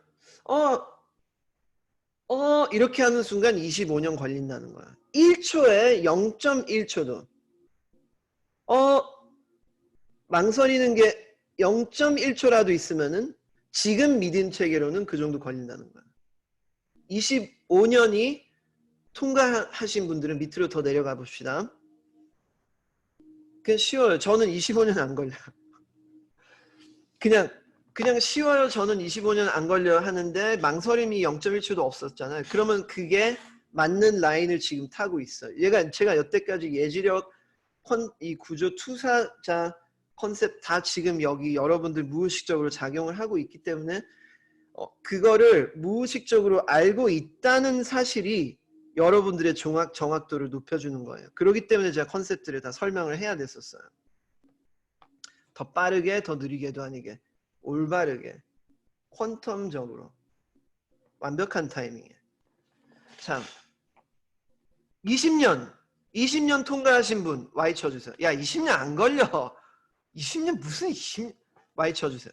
이렇게 하는 순간 25년 걸린다는 거야. 1초에 0.1초도 망설이는 게 0.1초라도 있으면은 지금 믿음 체계로는 그 정도 걸린다는 거야. 25년이 통과하신 분들은 밑으로 더 내려가 봅시다. 그냥 쉬워요. 저는 25년 안 걸려요. 그냥 쉬워요. 저는 25년 안 걸려 하는데 망설임이 0.1초도 없었잖아요. 그러면 그게 맞는 라인을 지금 타고 있어요. 제가 여태까지 예지력 이 구조 투사자 컨셉 다 지금 여기 여러분들 무의식적으로 작용을 하고 있기 때문에 그거를 무의식적으로 알고 있다는 사실이 여러분들의 정확도를 높여주는 거예요. 그렇기 때문에 제가 컨셉들을 다 설명을 해야 됐었어요. 더 빠르게, 더 느리게도 아니게, 올바르게, 퀀텀적으로, 완벽한 타이밍에. 참, 20년 통과하신 분 Y 쳐주세요. 야 20년 안 걸려. 20년 무슨 20년 Y 쳐주세요.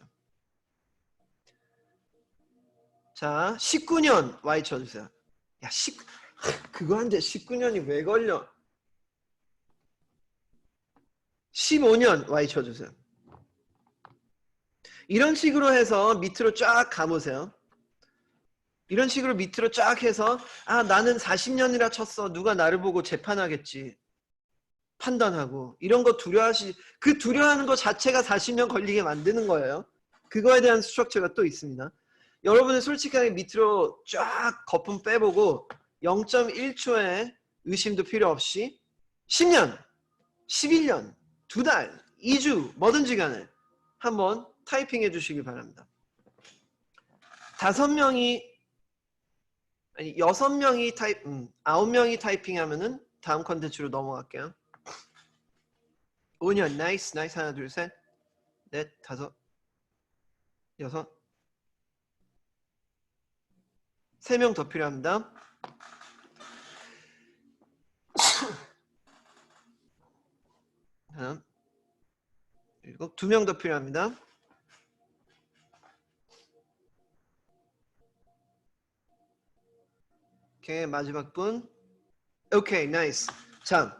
자 19년 Y 쳐주세요. 야 그거 한데 19년이 왜 걸려. 15년 Y 쳐주세요. 이런 식으로 해서 밑으로 쫙 가보세요. 이런 식으로 밑으로 쫙 해서 나는 40년이라 쳤어. 누가 나를 보고 재판하겠지. 판단하고 이런 거 그 두려워하는 것 자체가 40년 걸리게 만드는 거예요. 그거에 대한 스트럭처가 또 있습니다. 여러분은 솔직하게 밑으로 쫙 거품 빼보고 0.1초의 의심도 필요 없이 10년, 11년, 2달, 2주 뭐든지 간에 한번 타이핑해 주시기 바랍니다. 9명이 타이핑하면은 다음 컨텐츠로 넘어갈게요. 5년 나이스 하나 둘 셋 넷 다섯 여섯 3명 더 필요합니다. 하나 7 2명 더 필요합니다. 오케이 마지막 분 오케이 나이스 자,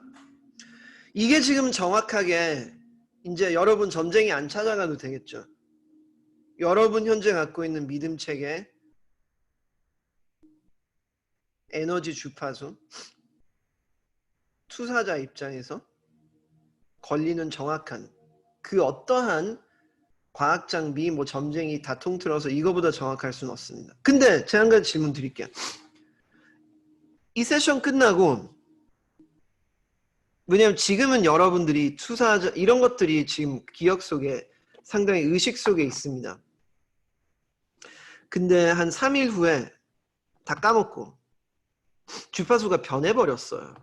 이게 지금 정확하게 이제 여러분 점쟁이 안 찾아가도 되겠죠. 여러분 현재 갖고 있는 믿음 체계, 에너지 주파수, 투사자 입장에서 걸리는 정확한 그 어떠한 과학 장비, 뭐 점쟁이 다 통틀어서 이거보다 정확할 수는 없습니다. 근데 제가 한 가지 질문 드릴게요. 이 세션 끝나고, 왜냐면 지금은 여러분들이 투사자 이런 것들이 지금 기억 속에 상당히 의식 속에 있습니다. 근데 한 3일 후에 다 까먹고 주파수가 변해버렸어요.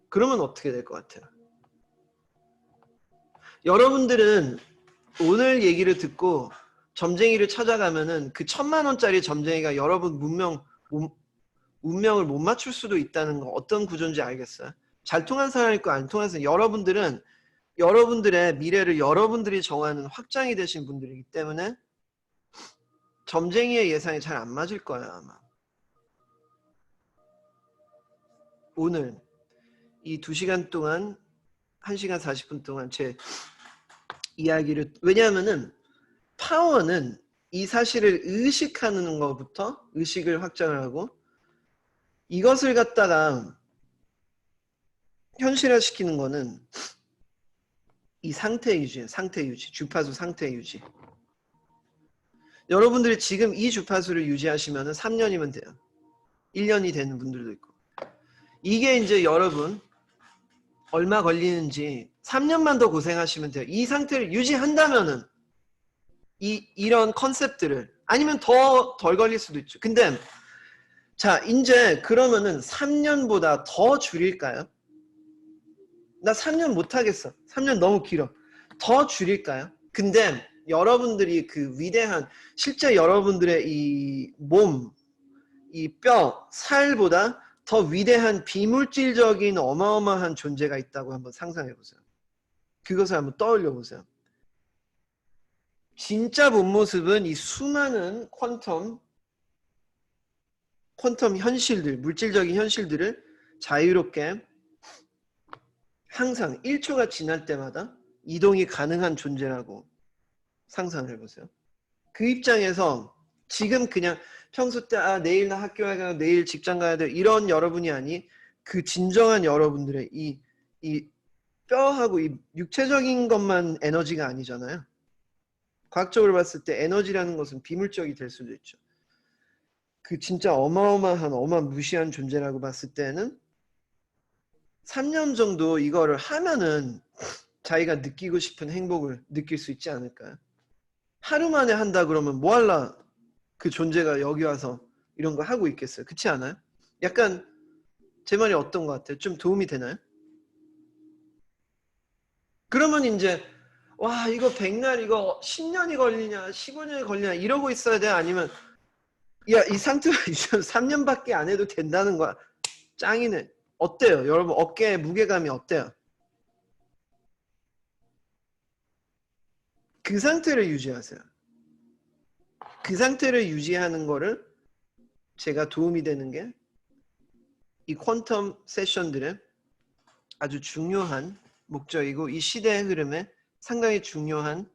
그러면 어떻게 될 것 같아요? 여러분들은 오늘 얘기를 듣고 점쟁이를 찾아가면은 그 1000만 원짜리 점쟁이가 여러분 운명을 못 맞출 수도 있다는 거 어떤 구조인지 알겠어요? 잘 통한 사람 있고 안 통한 사람, 여러분들은 여러분들의 미래를 여러분들이 정하는 확장이 되신 분들이기 때문에 점쟁이의 예상이 잘 안 맞을 거예요, 아마. 오늘 이 2시간 동안 1시간 40분 동안 제 이야기를, 왜냐하면은 파워는 이 사실을 의식하는 것부터 의식을 확장을 하고 이것을 갖다가 현실화시키는 거는 이 상태 유지예요. 상태 유지. 주파수 상태 유지. 여러분들이 지금 이 주파수를 유지하시면 3년이면 돼요. 1년이 되는 분들도 있고. 이게 이제 여러분 얼마 걸리는지 3년만 더 고생하시면 돼요. 이 상태를 유지한다면은 이런 컨셉들을, 아니면 더 덜 걸릴 수도 있죠. 근데 자, 이제 그러면은 3년보다 더 줄일까요? 나 3년 못 하겠어. 3년 너무 길어. 더 줄일까요? 근데 여러분들이 그 위대한, 실제 여러분들의 이 몸, 이 뼈, 살보다 더 위대한 비물질적인 어마어마한 존재가 있다고 한번 상상해 보세요. 그것을 한번 떠올려 보세요. 진짜 본 모습은 이 수많은 퀀텀 현실들, 물질적인 현실들을 자유롭게 항상 1초가 지날 때마다 이동이 가능한 존재라고 상상을 해보세요. 그 입장에서 지금 그냥 평소 때 내일 나 학교 가야 돼, 내일 직장 가야 돼, 이런 여러분이 아니, 그 진정한 여러분들의 이 뼈하고 이 육체적인 것만 에너지가 아니잖아요. 과학적으로 봤을 때 에너지라는 것은 비물적이 될 수도 있죠. 그 진짜 어마무시한 존재라고 봤을 때는 3년 정도 이거를 하면은 자기가 느끼고 싶은 행복을 느낄 수 있지 않을까요? 하루 만에 한다 그러면 뭐 할라 그 존재가 여기 와서 이런 거 하고 있겠어요? 그렇지 않아요? 약간 제 말이 어떤 것 같아요? 좀 도움이 되나요? 그러면 이제 와, 이거 100날, 이거 10년이 걸리냐 15년이 걸리냐 이러고 있어야 돼? 아니면 야, 이 상태가 있으면 3년밖에 안 해도 된다는 거야. 짱이네. 어때요? 여러분 어깨의 무게감이 어때요? 그 상태를 유지하세요. 그 상태를 유지하는 거를 제가 도움이 되는 게 이 퀀텀 세션들의 아주 중요한 목적이고 이 시대의 흐름에 상당히 중요한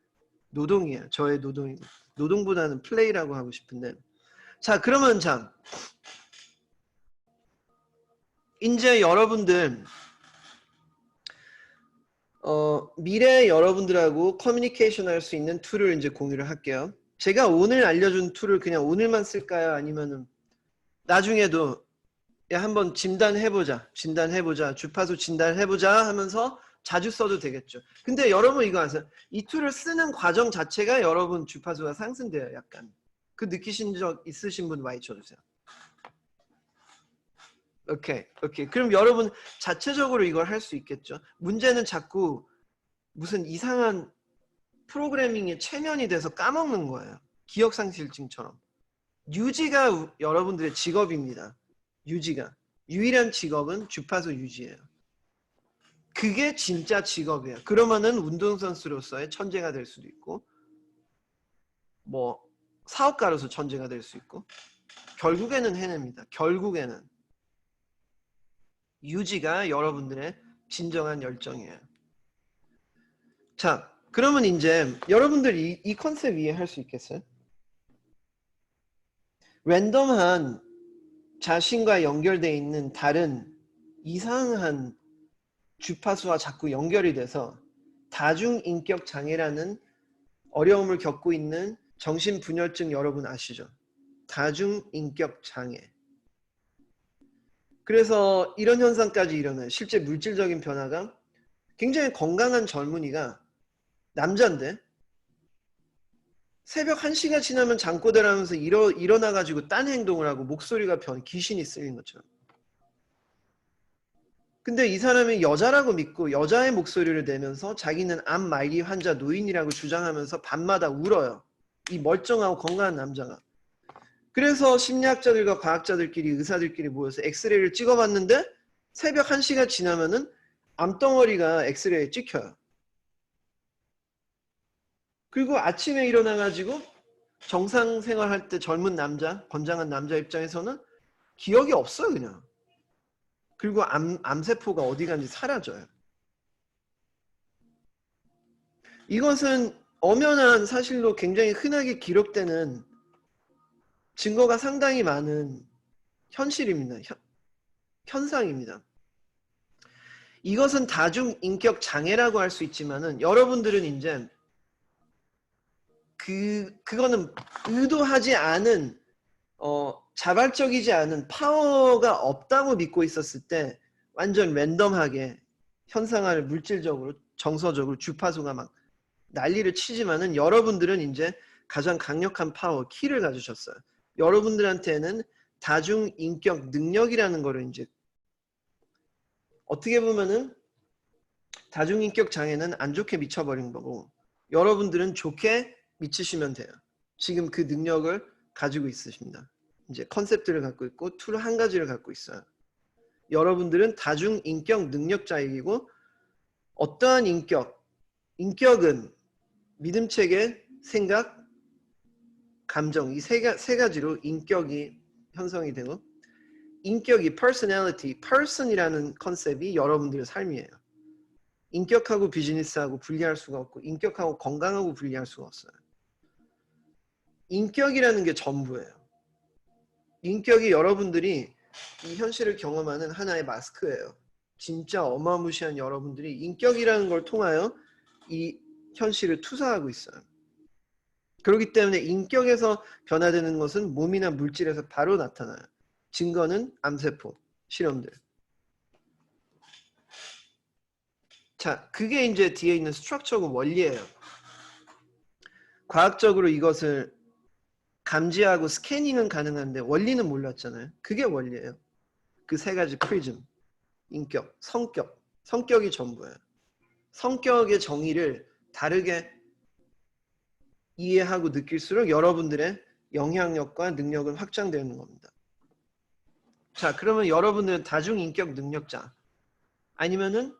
노동이에요. 저의 노동이고, 노동보다는 플레이라고 하고 싶은데, 자, 그러면 참 이제 여러분들 미래 여러분들하고 커뮤니케이션 할 수 있는 툴을 이제 공유를 할게요. 제가 오늘 알려준 툴을 그냥 오늘만 쓸까요? 아니면은 나중에도 야, 한번 진단해보자, 주파수 진단해보자 하면서 자주 써도 되겠죠. 근데 여러분 이거 아세요? 이 툴을 쓰는 과정 자체가 여러분 주파수가 상승돼요. 약간 그 느끼신 적 있으신 분 많이 쳐주세요. 오케이. 그럼 여러분 자체적으로 이걸 할 수 있겠죠. 문제는 자꾸 무슨 이상한 프로그래밍에 체면이 돼서 까먹는 거예요. 기억상실증처럼. 유지가 여러분들의 직업입니다. 유지가. 유일한 직업은 주파수 유지예요. 그게 진짜 직업이에요. 그러면은 운동선수로서의 천재가 될 수도 있고, 뭐 사업가로서 천재가 될 수 있고, 결국에는 해냅니다. 결국에는. 유지가 여러분들의 진정한 열정이에요. 자, 그러면 이제 여러분들이 이 컨셉 이해할 수 있겠어요? 랜덤한 자신과 연결되어 있는 다른 이상한 주파수와 자꾸 연결이 돼서 다중인격 장애라는 어려움을 겪고 있는 정신분열증 여러분 아시죠? 다중인격 장애. 그래서 이런 현상까지 일어나요. 실제 물질적인 변화가 굉장히 건강한 젊은이가 남자인데 새벽 1시가 지나면 잠꼬대라면서 일어나가지고 딴 행동을 하고 목소리가 귀신이 쓰인 것처럼. 근데 이 사람이 여자라고 믿고 여자의 목소리를 내면서 자기는 암 말기 환자 노인이라고 주장하면서 밤마다 울어요. 이 멀쩡하고 건강한 남자가. 그래서 심리학자들과 과학자들끼리 의사들끼리 모여서 엑스레이를 찍어봤는데 새벽 1시가 지나면은 암덩어리가 엑스레이에 찍혀요. 그리고 아침에 일어나가지고 정상 생활할 때 젊은 남자, 건장한 남자 입장에서는 기억이 없어요, 그냥. 그리고 암세포가 어디 간지 사라져요. 이것은 엄연한 사실로 굉장히 흔하게 기록되는 증거가 상당히 많은 현실입니다. 현상입니다. 이것은 다중인격 장애라고 할 수 있지만은 여러분들은 이제 그거는 의도하지 않은 자발적이지 않은 파워가 없다고 믿고 있었을 때 완전 랜덤하게 현상을 물질적으로 정서적으로 주파수가 막 난리를 치지만은 여러분들은 이제 가장 강력한 파워 키를 가지셨어요. 여러분들한테는 다중인격 능력이라는 거를 이제 어떻게 보면은 다중인격 장애는 안 좋게 미쳐버린 거고 여러분들은 좋게 미치시면 돼요. 지금 그 능력을 가지고 있으십니다. 이제 컨셉들을 갖고 있고 툴 한 가지를 갖고 있어요. 여러분들은 다중인격 능력자이고 어떠한 인격은 믿음체계, 생각, 감정 이 세 가지로 인격이 형성이 되고 인격이 personality, person이라는 컨셉이 여러분들의 삶이에요. 인격하고 비즈니스하고 분리할 수가 없고 인격하고 건강하고 분리할 수가 없어요. 인격이라는 게 전부예요. 인격이 여러분들이 이 현실을 경험하는 하나의 마스크예요. 진짜 어마무시한 여러분들이 인격이라는 걸 통하여 이 현실을 투사하고 있어요. 그렇기 때문에 인격에서 변화되는 것은 몸이나 물질에서 바로 나타나요. 증거는 암세포, 실험들. 자, 그게 이제 뒤에 있는 스트럭처고 원리예요. 과학적으로 이것을 감지하고 스캐닝은 가능한데 원리는 몰랐잖아요. 그게 원리예요. 그 세 가지 프리즘, 인격, 성격이 전부예요. 성격의 정의를 다르게 이해하고 느낄수록 여러분들의 영향력과 능력은 확장되는 겁니다. 자, 그러면 여러분들은 다중인격 능력자 아니면은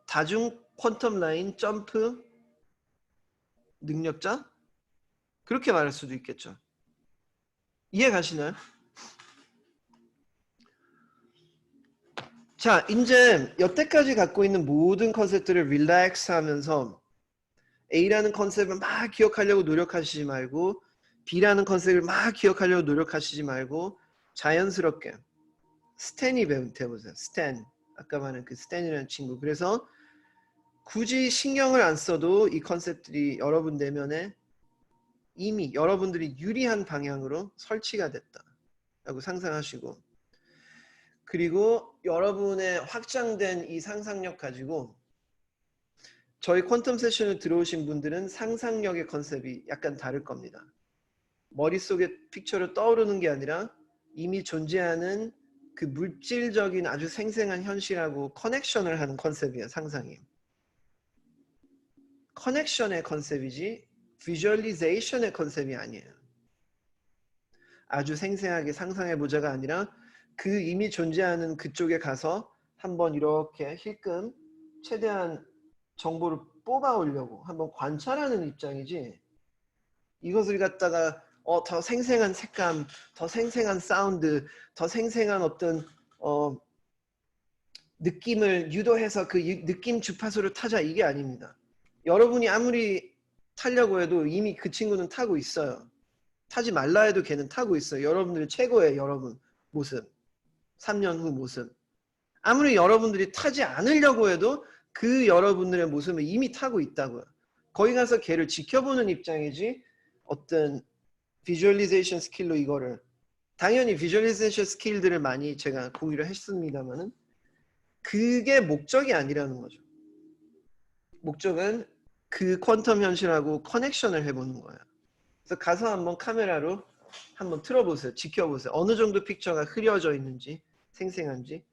다중 퀀텀 라인 점프 능력자? 그렇게 말할 수도 있겠죠. 이해 가시나요? 자, 이제 여태까지 갖고 있는 모든 컨셉들을 릴렉스 하면서 A라는 컨셉을 막 기억하려고 노력하시지 말고 B라는 컨셉을 막 기억하려고 노력하시지 말고 자연스럽게 스탠이 되보세요. 스탠. 아까 말한 그 스탠이라는 친구. 그래서 굳이 신경을 안 써도 이 컨셉들이 여러분 내면에 이미 여러분들이 유리한 방향으로 설치가 됐다라고 상상하시고 그리고 여러분의 확장된 이 상상력 가지고 저희 퀀텀 세션에 들어오신 분들은 상상력의 컨셉이 약간 다를 겁니다. 머릿속에 픽처로 떠오르는 게 아니라 이미 존재하는 그 물질적인 아주 생생한 현실하고 커넥션을 하는 컨셉이에요. 상상이. 커넥션의 컨셉이지 비주얼리제이션의 컨셉이 아니에요. 아주 생생하게 상상해보자가 아니라 그 이미 존재하는 그쪽에 가서 한번 이렇게 힐끔 최대한 정보를 뽑아오려고 한번 관찰하는 입장이지 이것을 갖다가 더 생생한 색감, 더 생생한 사운드, 더 생생한 어떤 느낌을 유도해서 그 느낌 주파수를 타자, 이게 아닙니다. 여러분이 아무리 타려고 해도 이미 그 친구는 타고 있어요. 타지 말라 해도 걔는 타고 있어요. 여러분들이 최고의 여러분 모습, 3년 후 모습. 아무리 여러분들이 타지 않으려고 해도 그 여러분들의 모습을 이미 타고 있다고요. 거기 가서 걔를 지켜보는 입장이지 어떤 비주얼리제이션 스킬로 이거를, 당연히 비주얼리제이션 스킬들을 많이 제가 공유를 했습니다만은 그게 목적이 아니라는 거죠. 목적은 그 퀀텀 현실하고 커넥션을 해보는 거예요. 그래서 가서 한번 카메라로 한번 틀어보세요. 지켜보세요. 어느 정도 픽처가 흐려져 있는지, 생생한지.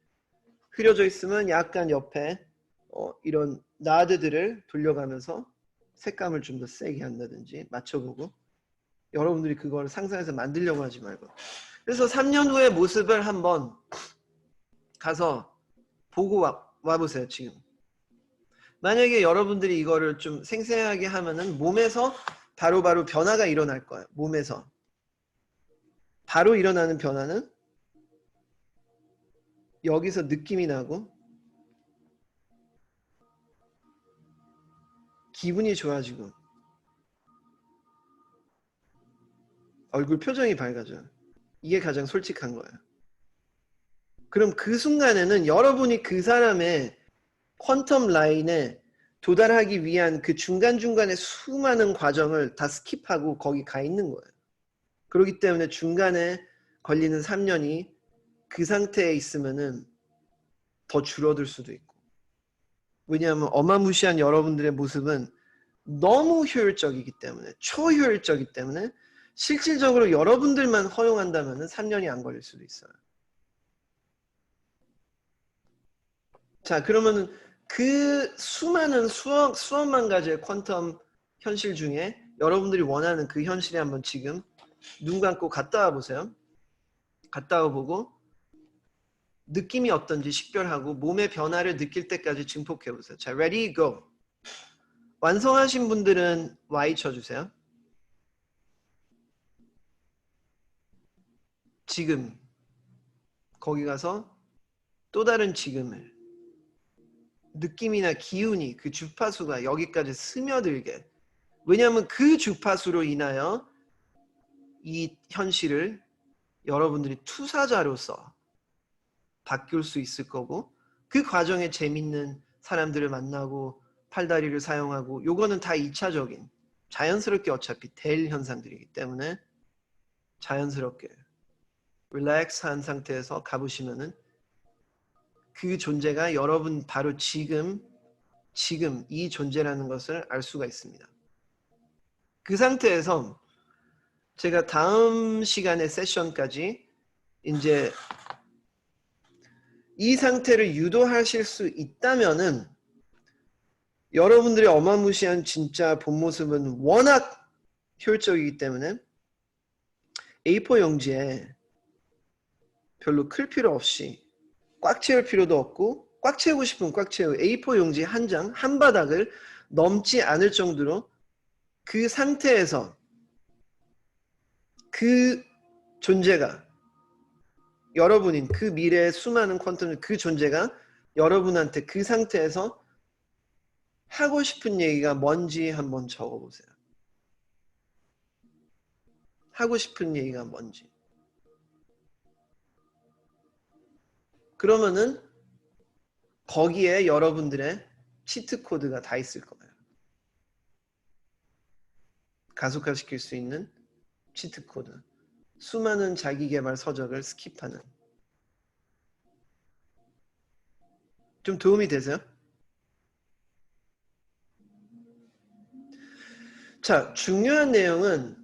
흐려져 있으면 약간 옆에 이런 나드들을 돌려가면서 색감을 좀 더 세게 한다든지 맞춰보고, 여러분들이 그걸 상상해서 만들려고 하지 말고. 그래서 3년 후의 모습을 한번 가서 보고 와보세요. 지금 만약에 여러분들이 이거를 좀 생생하게 하면은 몸에서 바로바로 변화가 일어날 거예요. 몸에서 바로 일어나는 변화는 여기서 느낌이 나고 기분이 좋아지고 얼굴 표정이 밝아져요. 이게 가장 솔직한 거예요. 그럼 그 순간에는 여러분이 그 사람의 퀀텀 라인에 도달하기 위한 그 중간중간의 수많은 과정을 다 스킵하고 거기 가 있는 거예요. 그렇기 때문에 중간에 걸리는 3년이 그 상태에 있으면은 더 줄어들 수도 있고. 왜냐하면 어마무시한 여러분들의 모습은 너무 효율적이기 때문에, 초효율적이기 때문에 실질적으로 여러분들만 허용한다면은 3년이 안 걸릴 수도 있어요. 자, 그러면은 그 수많은 수억만 가지의 퀀텀 현실 중에 여러분들이 원하는 그 현실에 한번 지금 눈 감고 갔다 와 보세요. 갔다 와 보고 느낌이 어떤지 식별하고 몸의 변화를 느낄 때까지 증폭해 보세요. 자, ready, go. 완성하신 분들은 Y 쳐주세요. 지금 거기 가서 또 다른 지금을, 느낌이나 기운이, 그 주파수가 여기까지 스며들게. 왜냐하면 그 주파수로 인하여 이 현실을 여러분들이 투사자로서 바뀔 수 있을 거고, 그 과정에 재밌는 사람들을 만나고 팔다리를 사용하고, 요거는 다 2차적인 자연스럽게 어차피 될 현상들이기 때문에 자연스럽게 릴렉스한 상태에서 가보시면은 그 존재가 여러분 바로 지금 이 존재라는 것을 알 수가 있습니다. 그 상태에서 제가 다음 시간의 세션까지 이제 이 상태를 유도하실 수 있다면은 여러분들의 어마무시한 진짜 본 모습은 워낙 효율적이기 때문에 A4 용지에 별로 클 필요 없이 꽉 채울 필요도 없고, 꽉 채우고 싶으면 꽉 채우 A4 용지 한 장, 한 바닥을 넘지 않을 정도로 그 상태에서 그 존재가, 여러분인 그 미래의 수많은 퀀텀, 그 존재가 여러분한테 그 상태에서 하고 싶은 얘기가 뭔지 한번 적어보세요. 하고 싶은 얘기가 뭔지. 그러면은 거기에 여러분들의 치트 코드가 다 있을 거예요. 가속화시킬 수 있는 치트 코드. 수많은 자기계발 서적을 스킵하는. 좀 도움이 되세요? 자, 중요한 내용은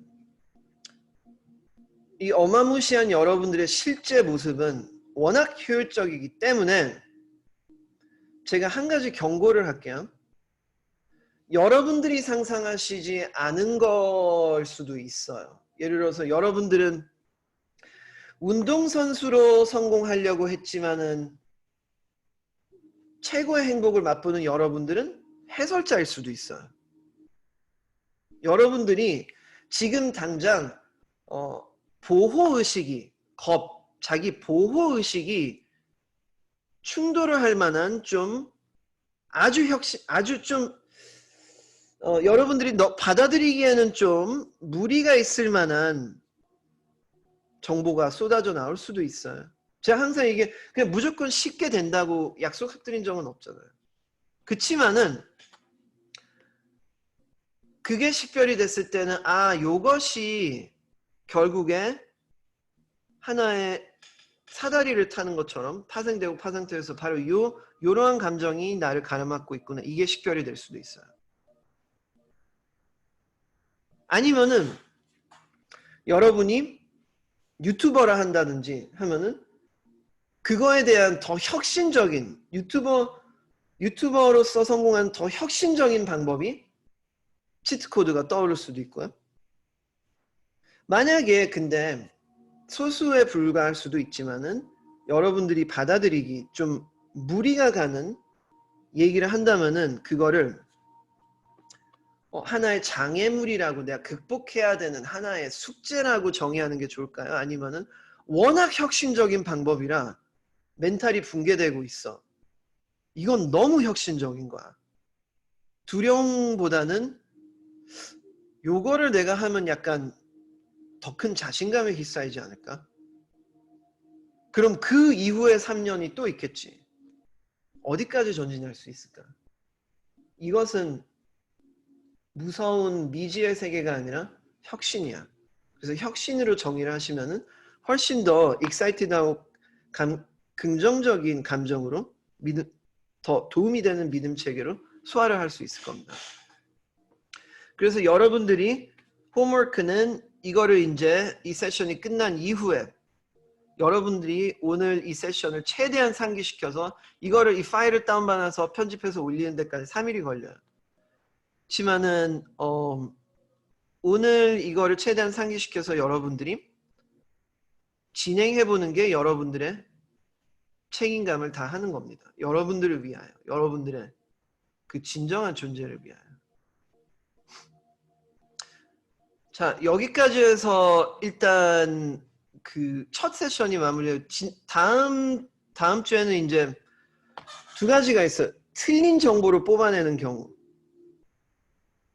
이 어마무시한 여러분들의 실제 모습은 워낙 효율적이기 때문에 제가 한 가지 경고를 할게요. 여러분들이 상상하시지 않은 걸 수도 있어요. 예를 들어서 여러분들은 운동선수로 성공하려고 했지만은 최고의 행복을 맛보는 여러분들은 해설자일 수도 있어요. 여러분들이 지금 당장 보호의식이 자기 보호의식이 충돌을 할 만한 좀 아주 좀 여러분들이 받아들이기에는 좀 무리가 있을 만한 정보가 쏟아져 나올 수도 있어요. 제가 항상 이게 그냥 무조건 쉽게 된다고 약속드린 적은 없잖아요. 그치만은 그게 식별이 됐을 때는 요것이 결국에 하나의 사다리를 타는 것처럼 파생되고 파생되어서 바로 요러한 감정이 나를 가로막고 있구나. 이게 식별이 될 수도 있어요. 아니면은 여러분이 유튜버라 한다든지 하면은 그거에 대한 더 혁신적인 유튜버로서 성공한 더 혁신적인 방법이 치트코드가 떠오를 수도 있고요. 만약에 근데 소수에 불과할 수도 있지만은 여러분들이 받아들이기 좀 무리가 가는 얘기를 한다면은 그거를 하나의 장애물이라고 내가 극복해야 되는 하나의 숙제라고 정의하는 게 좋을까요? 아니면은 워낙 혁신적인 방법이라 멘탈이 붕괴되고 있어. 이건 너무 혁신적인 거야. 두려움보다는 요거를 내가 하면 약간 더 큰 자신감에 휩싸이지 않을까? 그럼 그 이후의 3년이 또 있겠지. 어디까지 전진할 수 있을까? 이것은 무서운 미지의 세계가 아니라 혁신이야. 그래서 혁신으로 정의를 하시면은 훨씬 더 익사이티드하고 긍정적인 감정으로 더 도움이 되는 믿음 체계로 소화를 할 수 있을 겁니다. 그래서 여러분들이 홈워크는 이거를 이제 이 세션이 끝난 이후에 여러분들이 오늘 이 세션을 최대한 상기시켜서 이거를 이 파일을 다운받아서 편집해서 올리는 데까지 3일이 걸려요. 그렇지만은 오늘 이거를 최대한 상기시켜서 여러분들이 진행해보는 게 여러분들의 책임감을 다 하는 겁니다. 여러분들을 위하여, 여러분들의 그 진정한 존재를 위하여. 자, 여기까지 해서 일단 그 첫 세션이 마무리해요. 다음 주에는 이제 두 가지가 있어요. 틀린 정보를 뽑아내는 경우.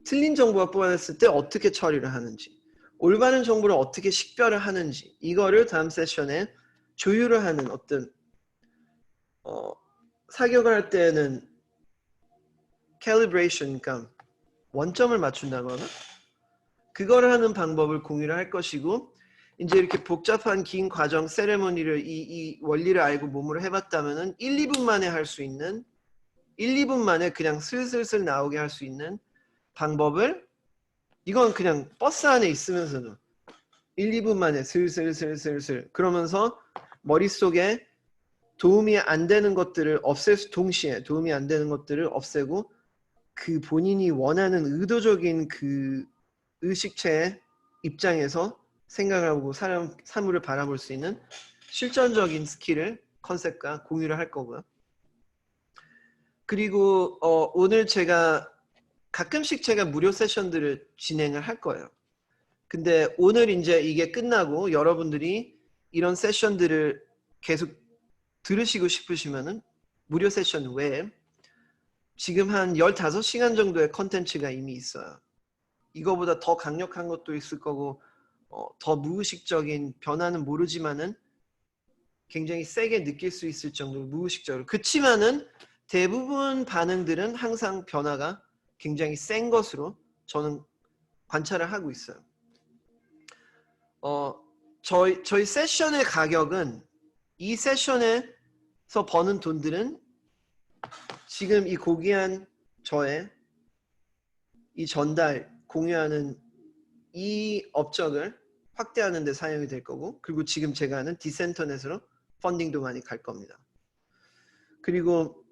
틀린 정보가 뽑아냈을 때 어떻게 처리를 하는지, 올바른 정보를 어떻게 식별을 하는지, 이거를 다음 세션에 조율을 하는 어떤 사격을 할 때는 calibration, 그러니까 원점을 맞춘다거나 그거를 하는 방법을 공유를 할 것이고, 이제 이렇게 복잡한 긴 과정 세레모니를 이 원리를 알고 몸으로 해봤다면은 1, 2분 만에 할 수 있는 1, 2분 만에 그냥 슬슬슬 나오게 할 수 있는 방법을, 이건 그냥 버스 안에 있으면서도 1, 2분 만에 슬슬슬슬슬 그러면서 머릿속에 도움이 안 되는 것들을 동시에 도움이 안 되는 것들을 없애고 그 본인이 원하는 의도적인 그 의식체의 입장에서 생각을 하고 사물을 바라볼 수 있는 실전적인 스킬을 컨셉과 공유를 할 거고요. 그리고 오늘 제가 가끔씩 제가 무료 세션들을 진행을 할 거예요. 근데 오늘 이제 이게 끝나고 여러분들이 이런 세션들을 계속 들으시고 싶으시면은 무료 세션 외에 지금 한 15시간 정도의 컨텐츠가 이미 있어요. 이거보다 더 강력한 것도 있을 거고 더 무의식적인 변화는 모르지만은 굉장히 세게 느낄 수 있을 정도로 무의식적으로. 그치만은 대부분 반응들은 항상 변화가 굉장히 센 것으로 저는 관찰을 하고 있어요. 저희 세션의 가격은 이 세션에서 버는 돈들은 지금 이 고귀한 저의 이 전달 공유하는 이 업적을 확대하는 데 사용이 될 거고, 그리고 지금 제가 하는 디센터넷으로 펀딩도 많이 갈 겁니다. 그리고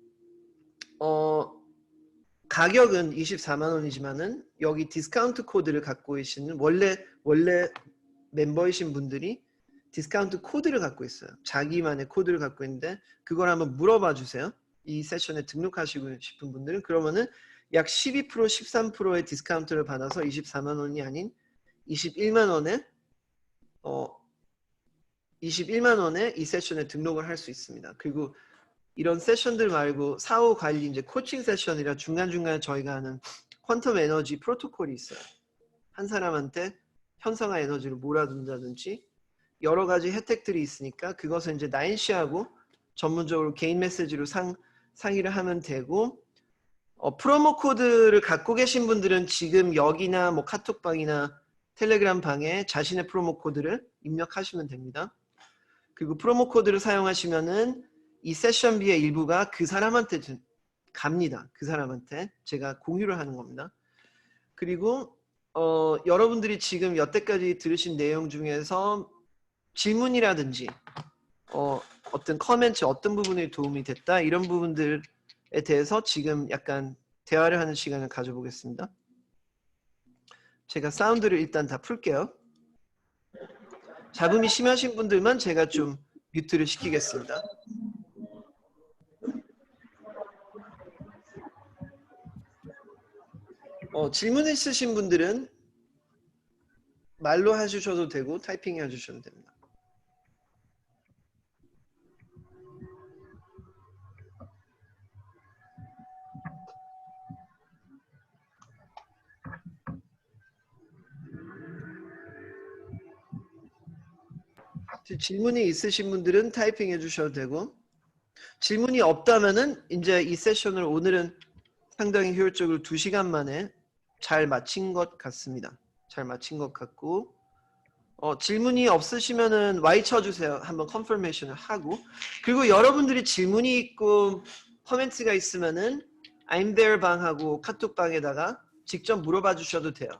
가격은 24만 원이지만은 여기 디스카운트 코드를 갖고 계시는 원래 멤버이신 분들이 디스카운트 코드를 갖고 있어요. 자기만의 코드를 갖고 있는데 그걸 한번 물어봐 주세요. 이 세션에 등록하시고 싶은 분들은. 그러면은 약 12%, 13%의 디스카운트를 받아서 24만 원이 아닌 21만 원에 21만 원에 이 세션에 등록을 할 수 있습니다. 그리고 이런 세션들 말고 사후 관리 이제 코칭 세션이라 중간중간에 저희가 하는 퀀텀 에너지 프로토콜이 있어요. 한 사람한테 현상화 에너지를 몰아둔다든지 여러 가지 혜택들이 있으니까 그것을 이제 나인 씨하고 전문적으로 개인 메시지로 상의를 하면 되고, 프로모 코드를 갖고 계신 분들은 지금 여기나 뭐 카톡방이나 텔레그램 방에 자신의 프로모 코드를 입력하시면 됩니다. 그리고 프로모 코드를 사용하시면은 이 세션비의 일부가 그 사람한테 갑니다. 그 사람한테 제가 공유를 하는 겁니다. 그리고 여러분들이 지금 여태까지 들으신 내용 중에서 질문이라든지 어떤 커멘트 어떤 부분이 도움이 됐다 이런 부분들에 대해서 지금 약간 대화를 하는 시간을 가져보겠습니다. 제가 사운드를 일단 다 풀게요. 잡음이 심하신 분들만 제가 좀 뮤트를 시키겠습니다. 질문 있으신 분들은 말로 해주셔도 되고 타이핑 해주셔도 됩니다. 질문이 있으신 분들은 타이핑 해주셔도 되고, 질문이 없다면은 이제 이 세션을 오늘은 상당히 효율적으로 2시간 만에 잘 마친 것 같습니다. 잘 마친 것 같고, 질문이 없으시면은 Y 쳐주세요. 한번 컨퍼메이션을 하고, 그리고 여러분들이 질문이 있고 코멘트가 있으면은 I'm there 방하고 카톡 방에다가 직접 물어봐 주셔도 돼요.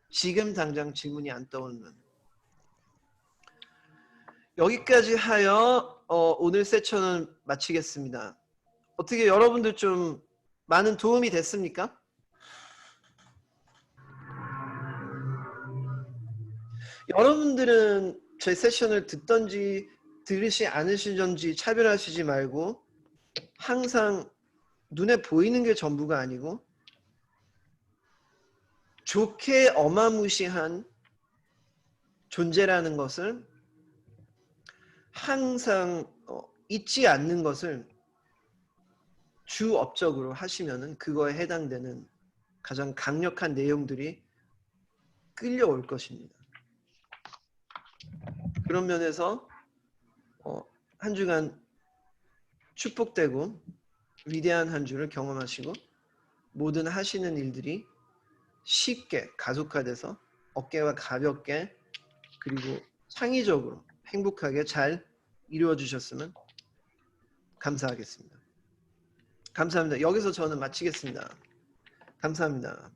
지금 당장 질문이 안 떠오르면. 여기까지 하여 오늘 세션은 마치겠습니다. 어떻게 여러분들 좀 많은 도움이 됐습니까? 여러분들은 제 세션을 듣던지 들으시 않으시던지 차별하시지 말고 항상 눈에 보이는 게 전부가 아니고 좋게 어마무시한 존재라는 것을 항상 잊지 않는 것을 주 업적으로 하시면은 그거에 해당되는 가장 강력한 내용들이 끌려올 것입니다. 그런 면에서 한 주간 축복되고 위대한 한 주를 경험하시고 모든 하시는 일들이 쉽게 가속화돼서 어깨가 가볍게 그리고 창의적으로 행복하게 잘 이루어 주셨으면 감사하겠습니다. 감사합니다. 여기서 저는 마치겠습니다. 감사합니다.